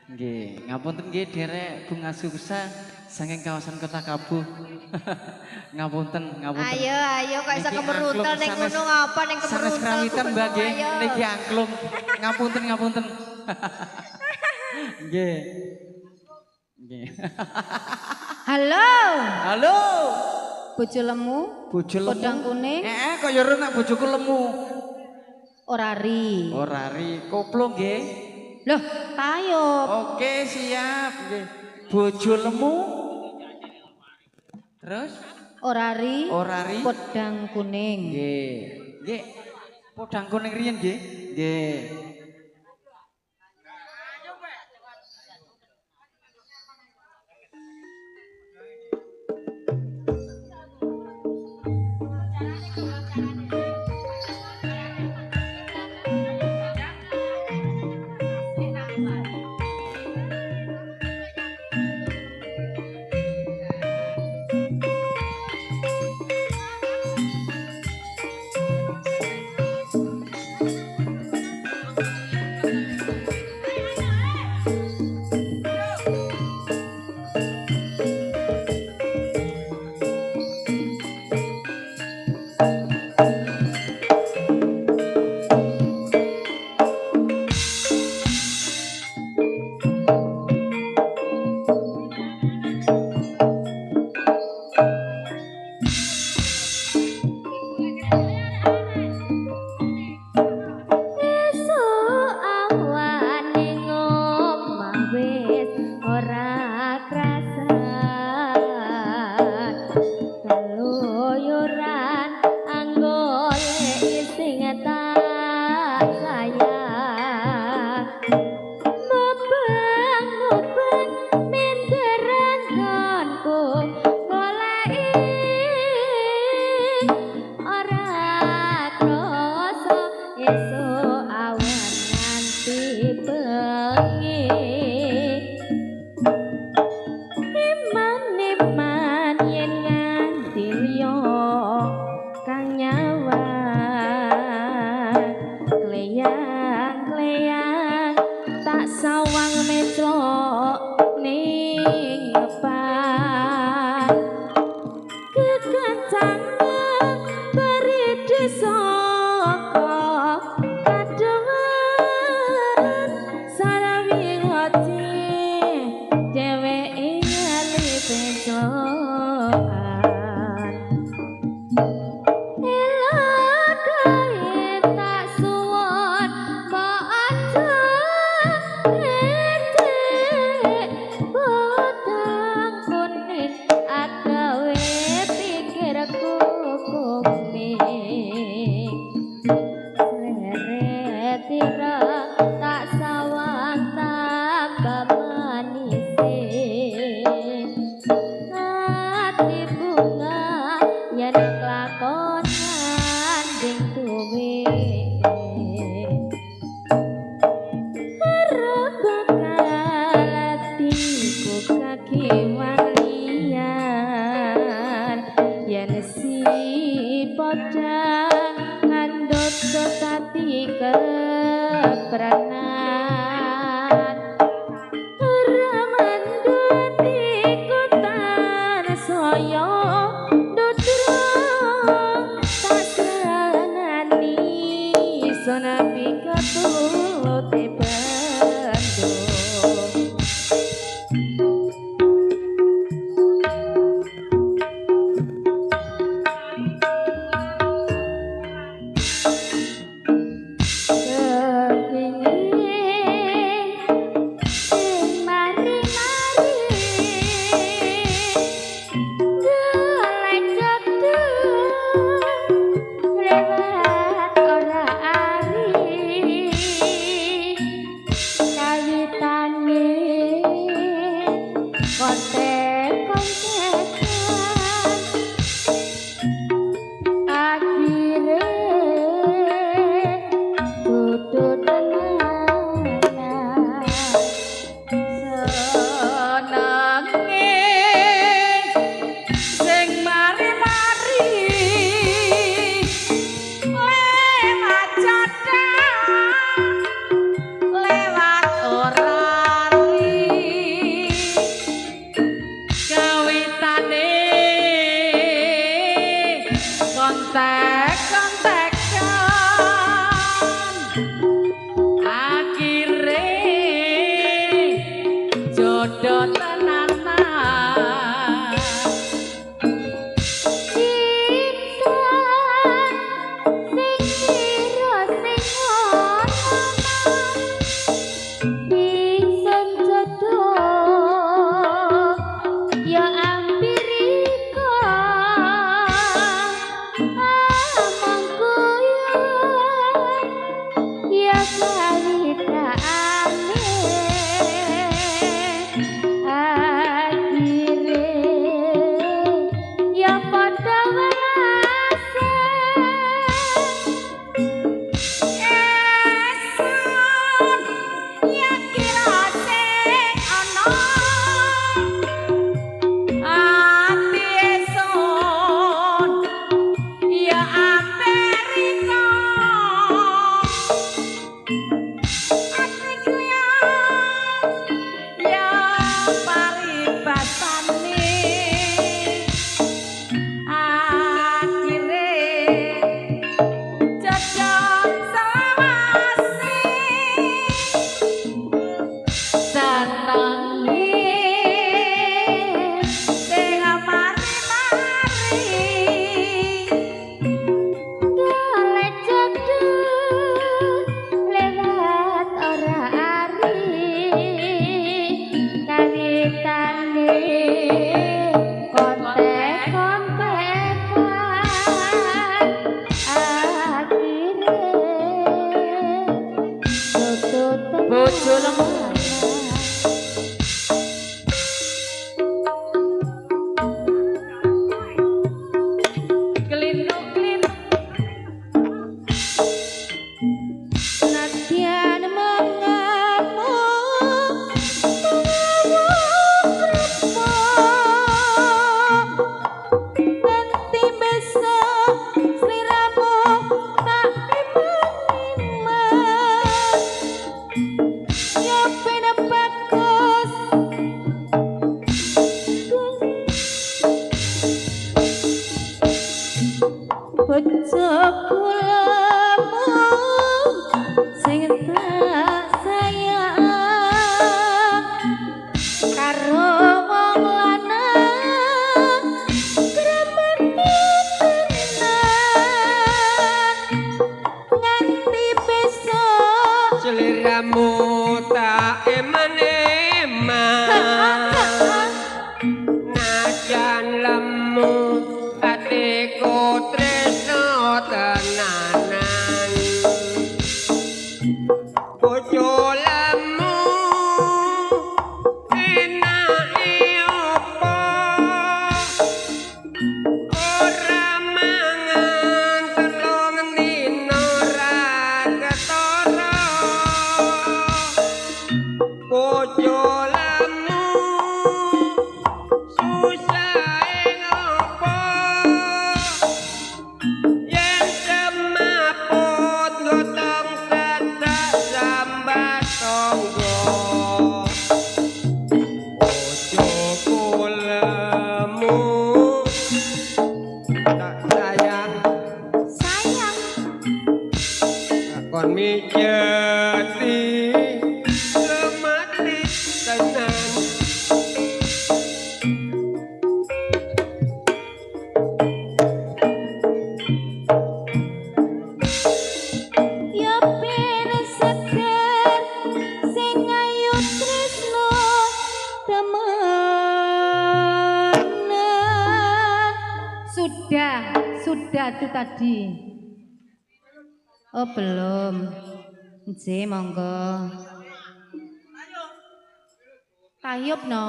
Nggih, ngapunten nggih derek Bunga Suksa saking kawasan Kota Kabuh. Ngapunten. Ayo kok iso Niki kemerutel angklung ning sanes- gunung apa ning Sanes kemerutel. krawitan Mbak nggih, Ayo. niki angklung. Ngapunten. Nggih. Nggih. Halo. Halo. Bojo lemu, Bojo lemu. kodang kuning, Kaya ora nek bojoku lemu. orari. Ora ri, koplo nggih. Loh, tayub. Oke, siap nggih. Bojo lemu. Terus Orari, orari. kodang kuning. Nggih. Nggih. Podang kuning riyen nggih. Nggih. Sudah itu tadi. Oh belum. J monggo. Tayub no.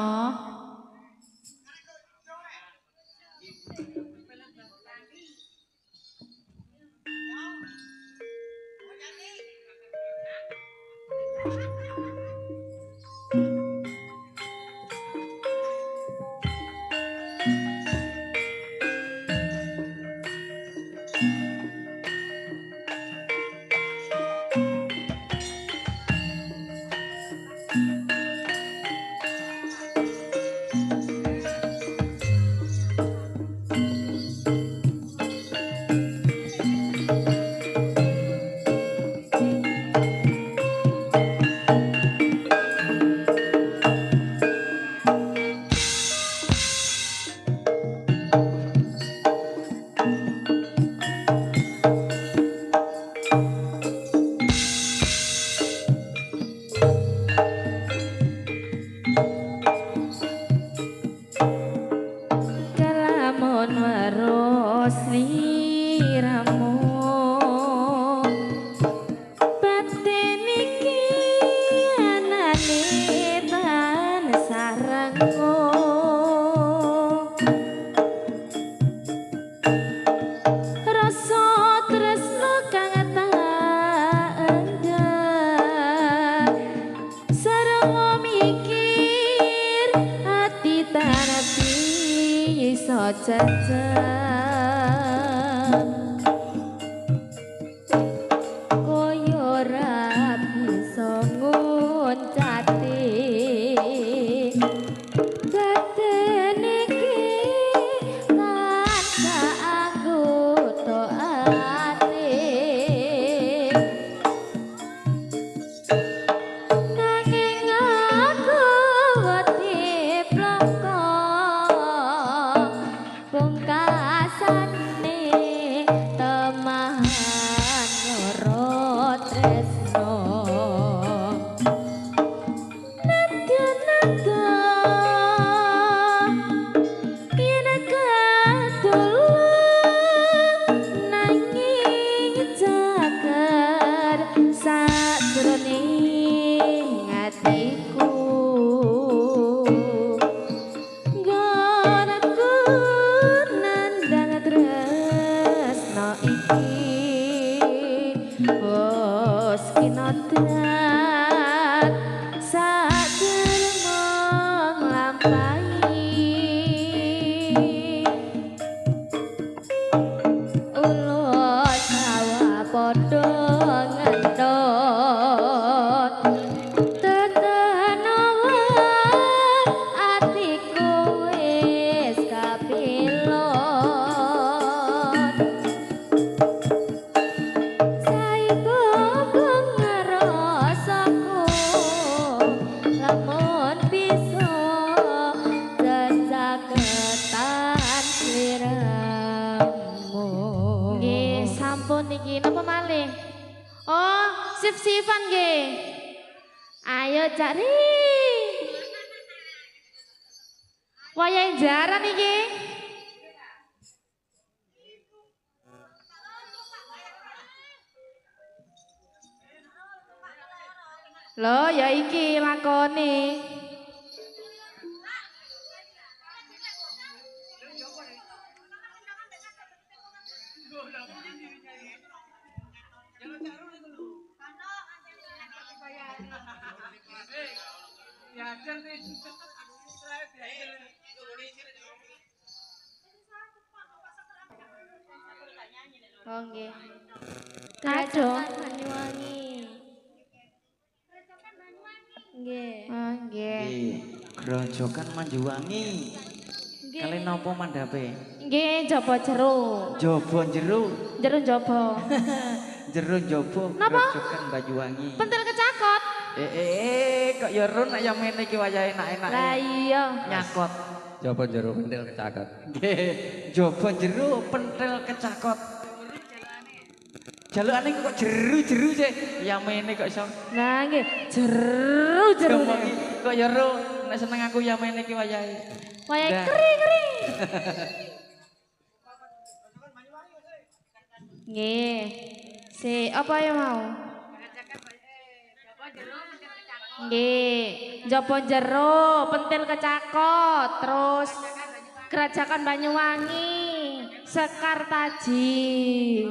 Oh, rasa tresno kang tak endang sareng mikir hati tanati iso jajang koyo ora bisa nguncati badan iki tanpa anggota ati nanging aku wedi ploko pungkasane temahan ora tresno nada-nada yen kadulung nanging jagar sajroning atiku nggonku nandang tresno iki wis kinodrat sadereng nglampahi ulos sawah padha ngendot tetenowo atiku wis kapilot saiko pengrasaku lamun bisa jajaketan sliramu nggih sampun niki napa malih oh sip-sipan nggih ayo cari wayahe jaran iki lho ya iki lakone oh nggih kadung Banyuwangi nggih oh nggih Grojogan Manjuwangi. Kalian nopo mandhape? nggih jaba jero Jaba jero. jero jaba Jero jaba Napa? Grojogan Banyuwangi. pentil kecakot Kok ya ron nek ya mene iki wayahe enak-enak. lah iya Nyakot. Jaba jero pentil kecakot. Nggih, jaba jero pentil kecakot. Jalukane kok jeru-jeru sih. Ya mene kok iso. nah nggih jeru jeru Kok ya ro nek seneng aku ya mene iki wayahe. wayahe Dah. keri nggih si apa ya mau nggih jaba jero pentil kecakot terus Gerajakan Banyuwangi Sekar Taji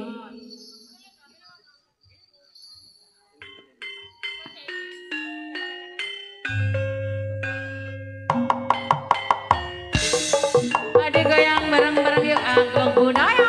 Adik goyang bareng-bareng yuk angklung budaya.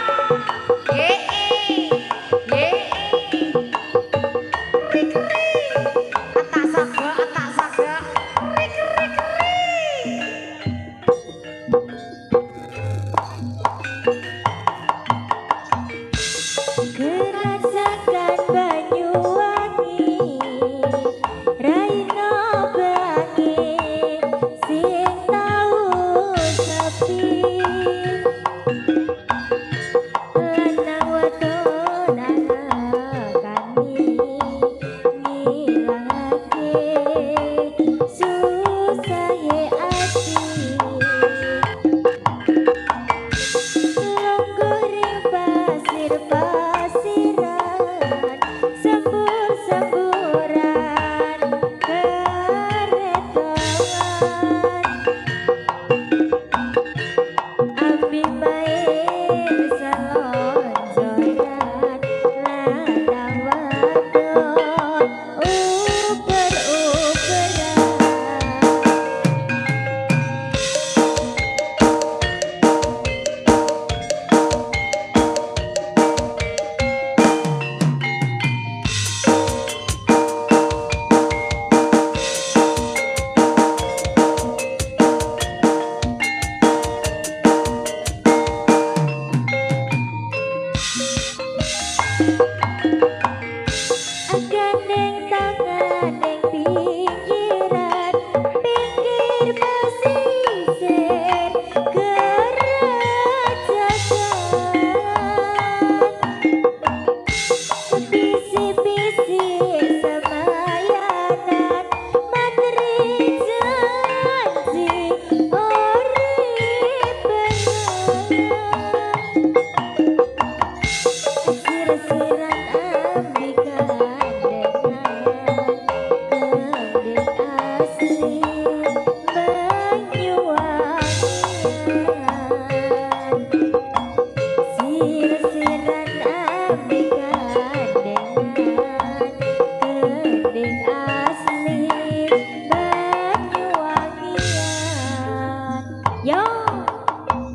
Yo,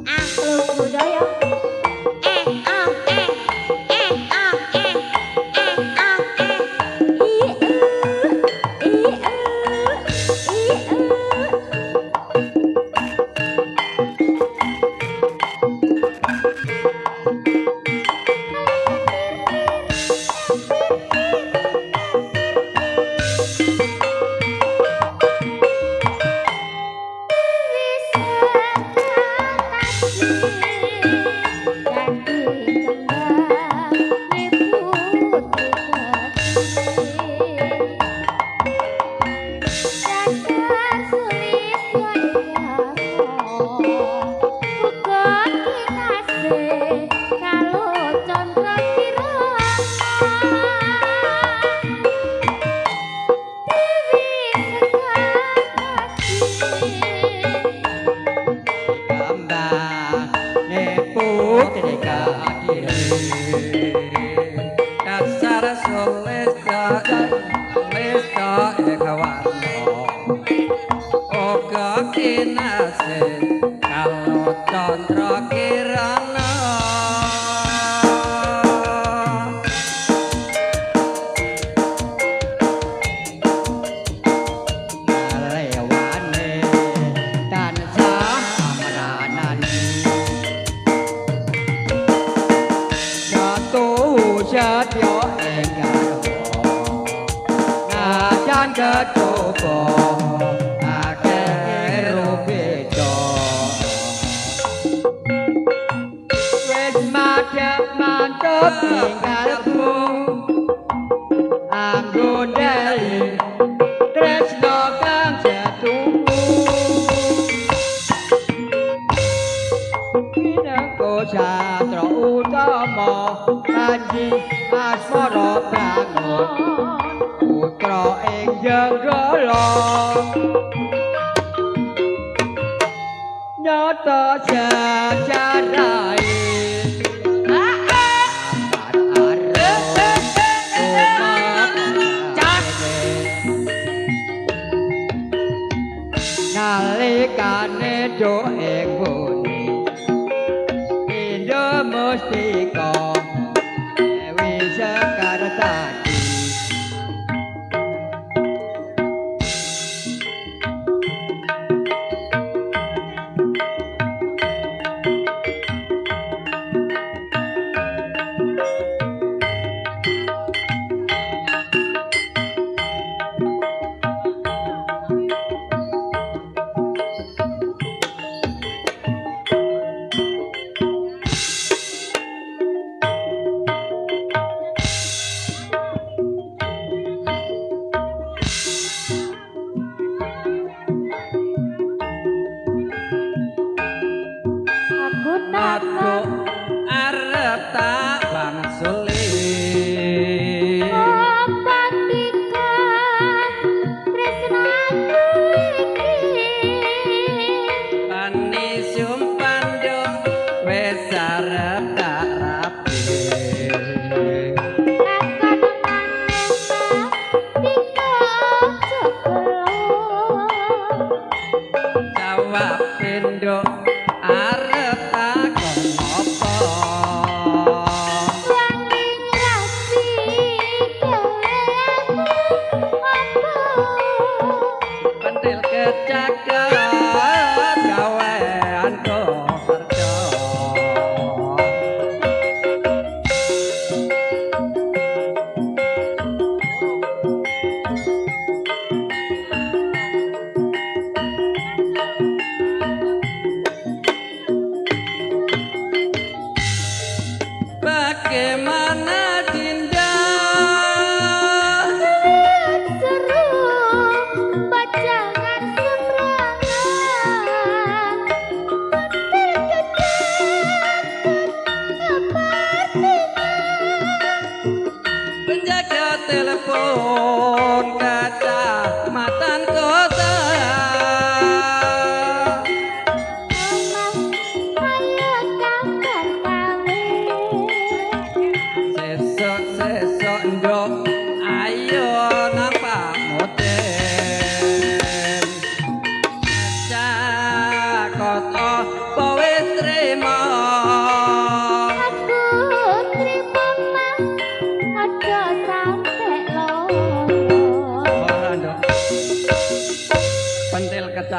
angklung budaya.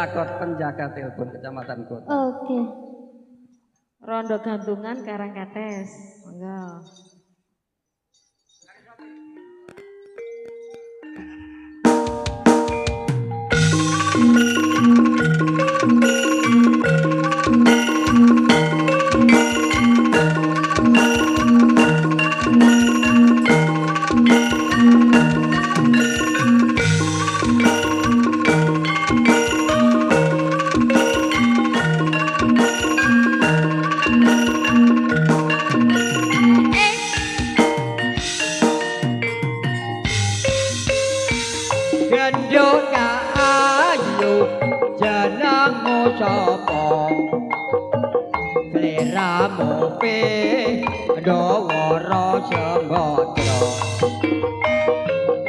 Cakot penjaga telepon Kecamatan Kota. Oke. Rondo gantungan Karangkates. Monggo. Gendut ayu jenengmu sapa sliramu pe dawara sengatra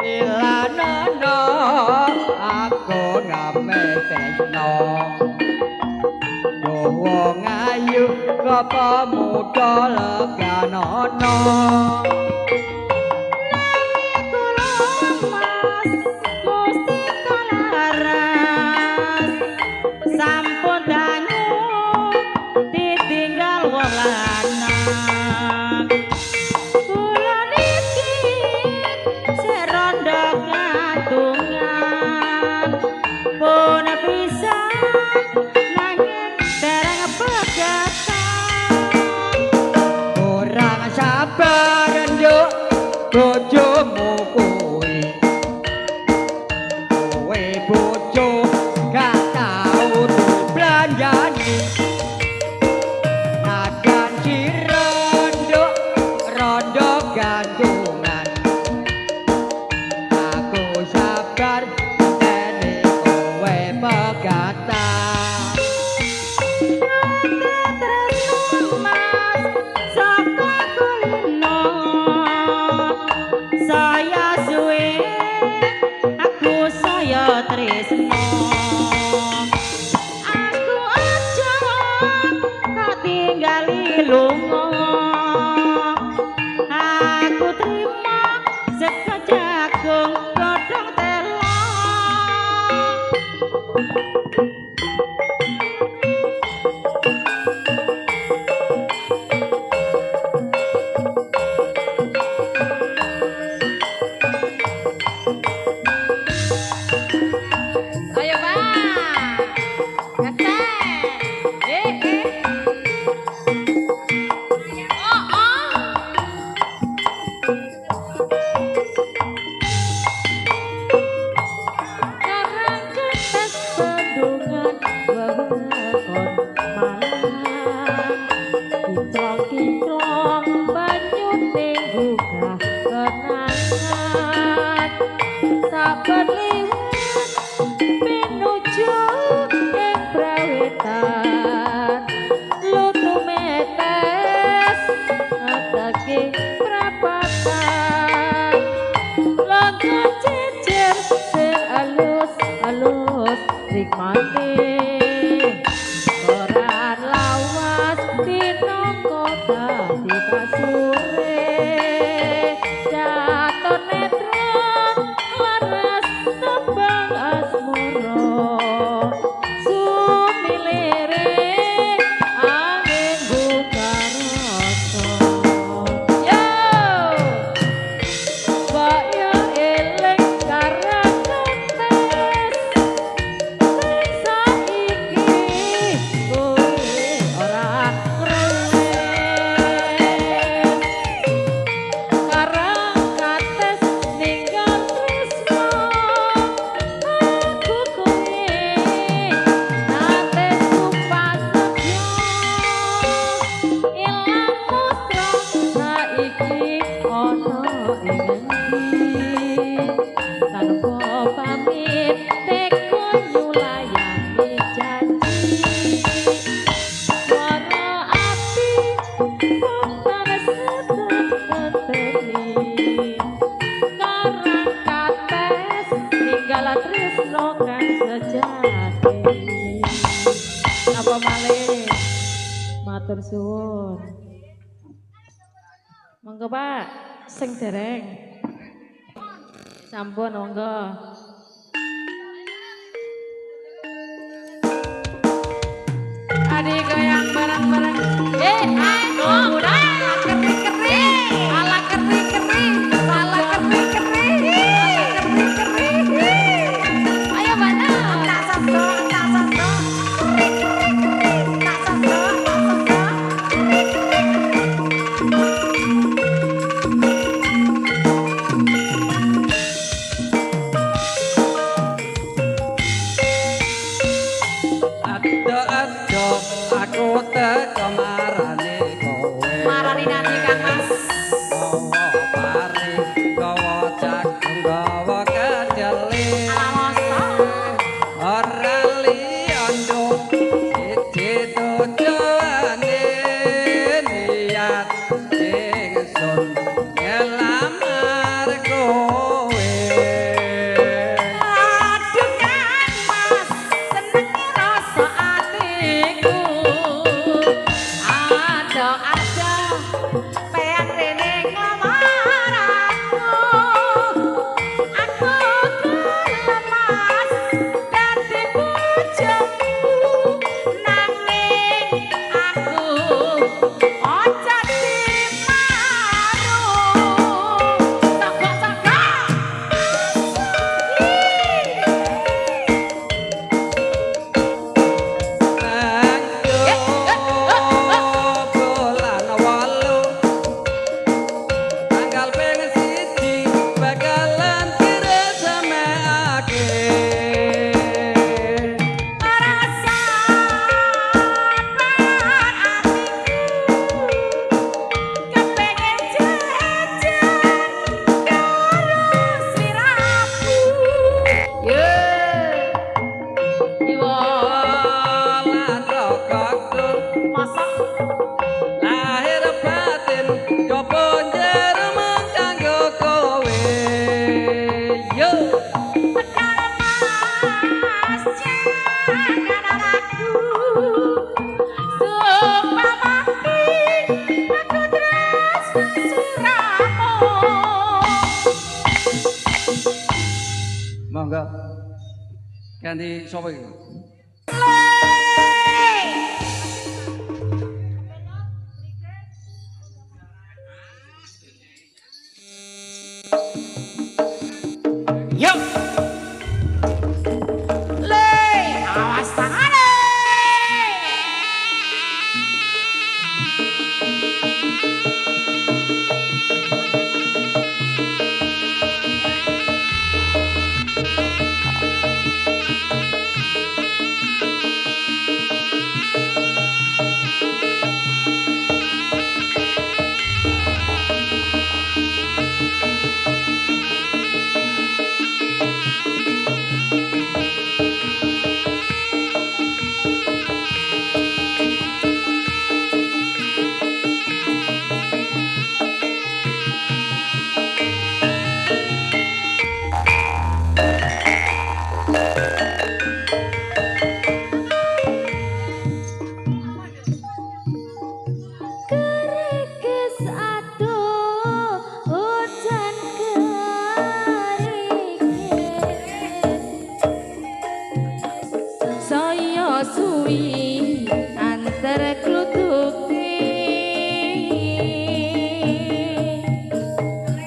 ilanana aku ngame tresno wong ayu kapa muda leganana Sampun dangu ditinggal wong lanang. Kula niki sik rondo gantungan. Pun pisan nanging dereng pegatan. orang sabar nduk bojomu kuwi kowe bojo gak tau belanjani nagan sira nduk rondo gantungan aku sabar ene kowe pegatan Saya suwe aku saya tresno aku aja kok tinggali lunga aku terima sego jagung godhong telo Ayo Pak, ngetek. Oh. Karang ketes bendungan wewengkon Malang. Kinclong-kinclong banyu ning gugah kenangan. Saben liwat menuju ing brawetan lutu metes atake prapatan lagu jejer sing alus-alus nikmati koran lawas dina kota di kasure jatuh netron laras tembang asmoro sumilire angin buka rasa yo mbak yo eling karang ketes sing saiki kowe ora ngrewes karang kates ninggal tresno aku kowe nate sumpah setia ilang putra saiki ana ing endi tanpa pamit teko nyulayani janji suara ati kok tanes teteni karang kates ninggal tresno kang sejati apa malih matur suwun monggo Pak sing dereng sampun monggo Teedo aku teko marani kowe. Marani nanti Kang Mas. Gawa pari, gawa jagung, gawa kedeli. Ora liya siji tujuane niat ingsun ngelamar kowe. Aduh Kang Mas, seneng rasa atiku. Ada pengen rene nglamar aku. Aku kelemas dadi bojomu. Nanging aku ojo dimaru. Sogok-sogok. Bulan 8 tanggal ping 1 bakalan diresmekake. Bulan rokokku lahir batin coba njermu kanggo kowe. Yo monggo ganti sapa iki? Yo. Awas tangane. Kerikis aduh hujan kerikis saya suwi antar klutuke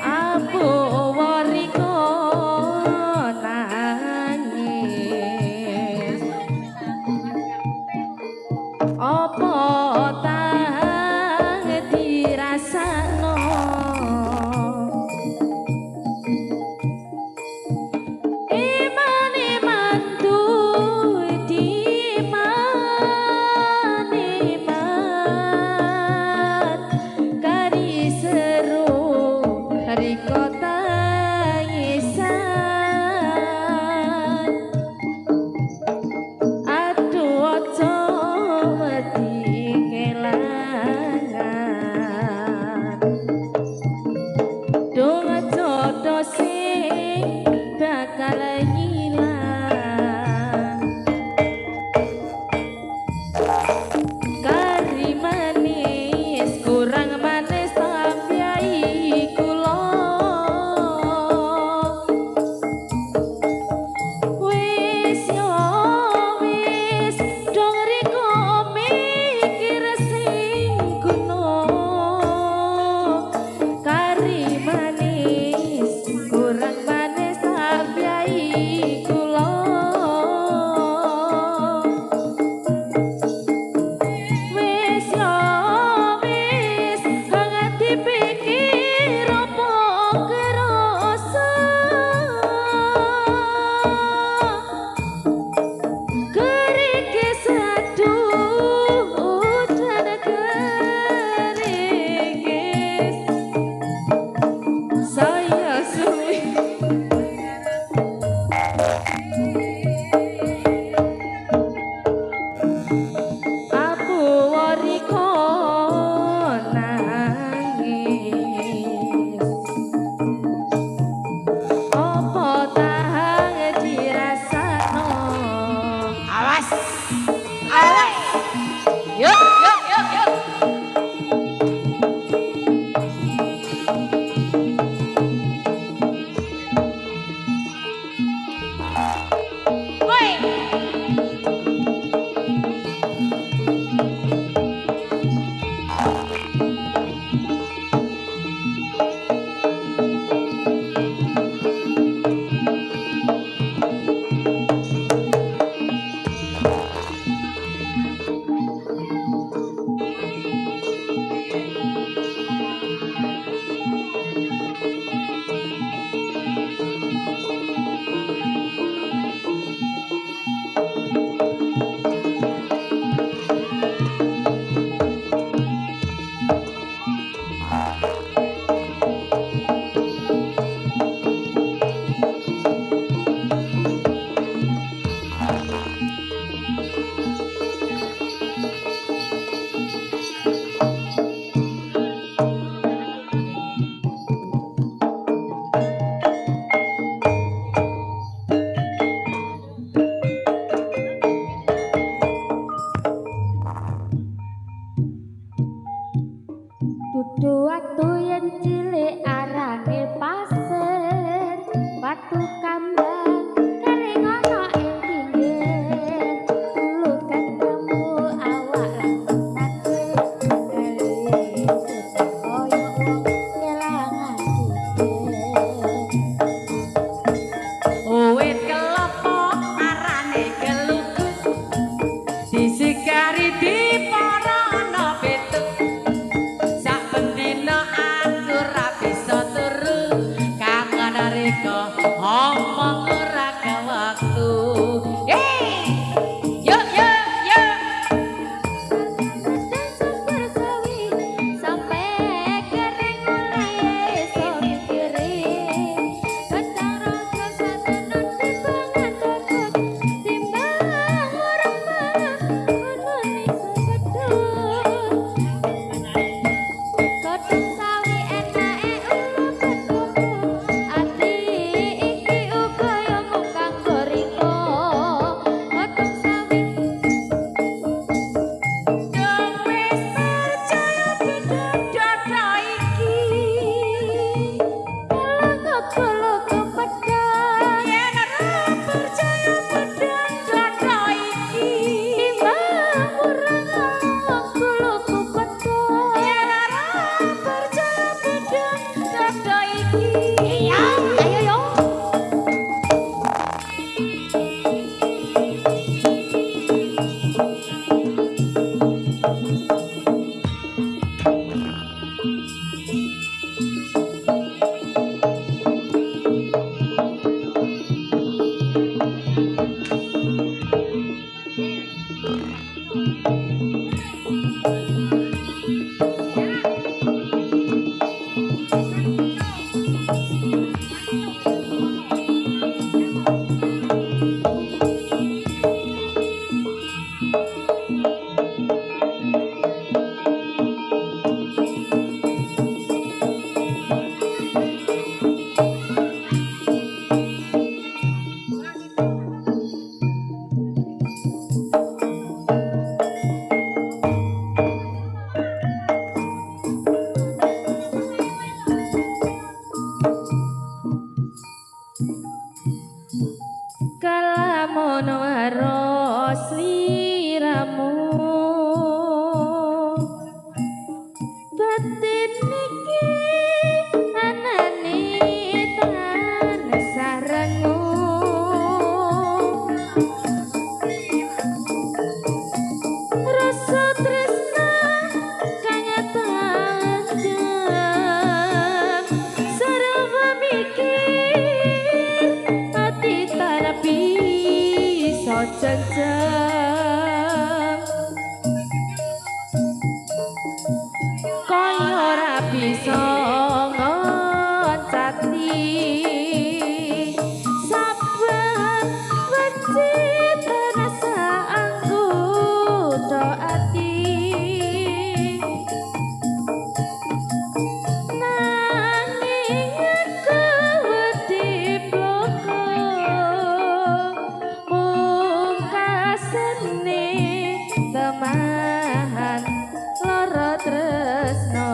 abu wariko nangis apa tang dirasakno iman-iman tuh diman-iman kari seru kari kota isan aduh ojo wedi Dudu waktu yen cilik arane pasir, watu kambang kering ana ing pinggir. Dulu ketemu awak nate kali koyo wong kelangan Uwit kelopo arane gelugus disikari diporono betuk sak bendina aku ra bisa turu kangen reka omong ora ke waktu yuk sampai kering mulai esok mikirin kadang rasa satenan timbangan cocok timbang orang banget konon iso gedung kodong sawi enake ulo ketuku ati iki uga ya mung kanggo riko kodong sawi dong wis percaya bidang dodo iki Loko-loko pedang yen ora percaya bidang dodo iki timbang urang loko-loko pedang yen ora percaya bidang dodo iki iya ayo yo kalamun waros liramu batin niki anane tan sarengu rasa tresna kanyataan jam sarwa mikir hati tanah bisa jam koyo ora bisa ngoncati saben wajib terasa anggota ati nanging aku wedi bloko mungkasane temahan lara tresno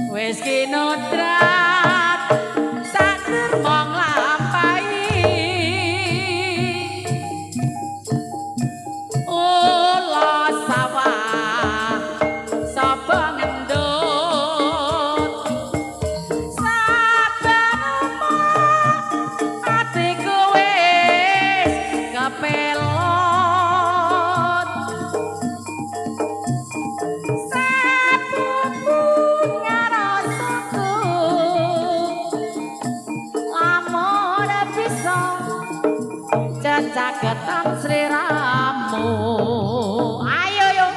Wes kinodrat sak dermong lampahi olah sawah sapa ngendut sagetan sliramu. Ayo yo.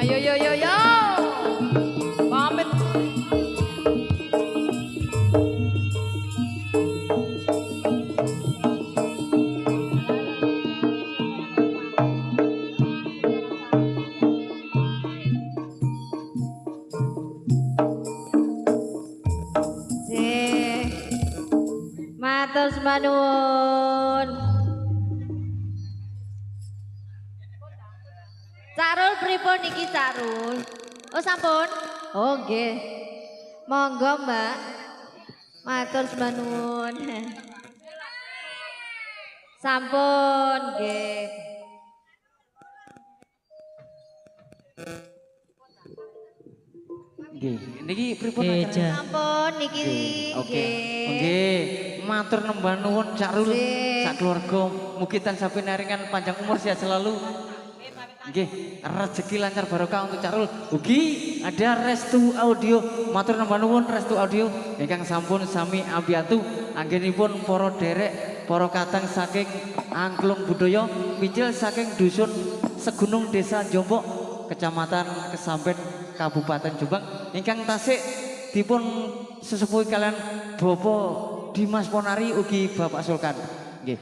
Ayo yo yo yo. Pamit. Matur nuwun. Carul pripun niki Carul? Oh sampun? Oh nggih. Monggo Mbak. Matur nuwun. Sampun nggih. Nggih, niki pripun acara? Sampun niki Oke. Nggih, matur nembah nuwun Cak Rul, sak keluarga mugi tansah pinaringan panjang umur sehat selalu. Nggih, rezeki lancar barokah untuk Cak Rul. Ugi ada Restu Audio, matur nembah nuwun Restu Audio ingkang sampun sami abiatu anggenipun para derek, para katang saking Angklung Budaya Micil saking dusun Segunung Desa Jombok, Kecamatan Kesamben, Kabupaten Jombang ingkang tasik dipun sesepuh kalian Bapak Dimas Ponari ugi Bapak Sulkan. Nggih.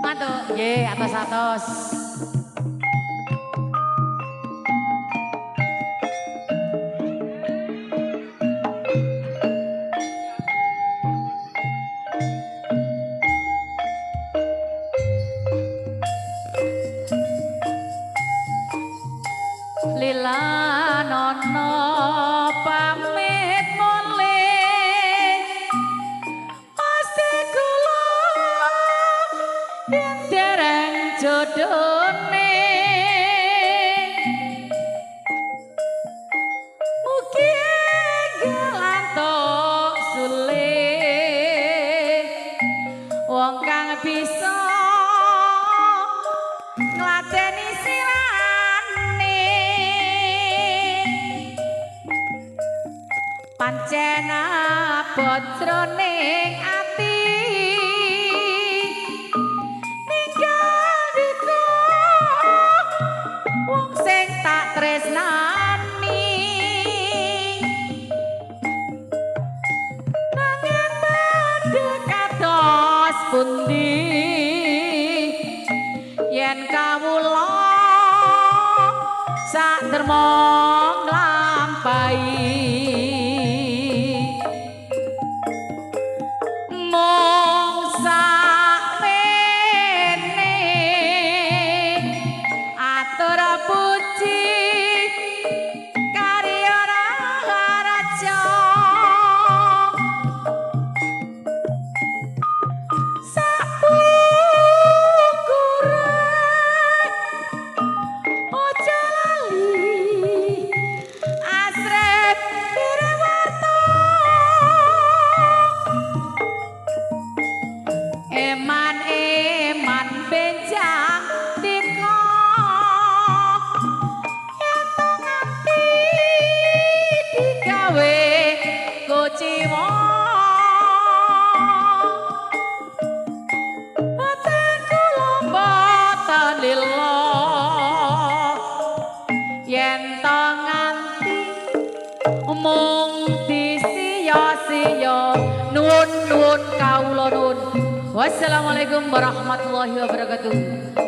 Matur. Nggih, atos-atos. Lila nono pamit mulih mesti kula yen dereng jodone mugi gelantok sulih wong kang bisa ngladeni sirane pancen bojroning ati ninggal diku wong sing tak tresnani nanging badhe kados pundi yen kawula sak derma nglampahi mung sakmene atur puji karya raja sapukure ojo lali asret Wirwarta eman benjang tika yen to nganti digawe kuciwa batin kula mboten lila yen to nganti mung disia-sia nuwun kawula nuwun. Wassalamualaikum warahmatullahi wabarakatuh.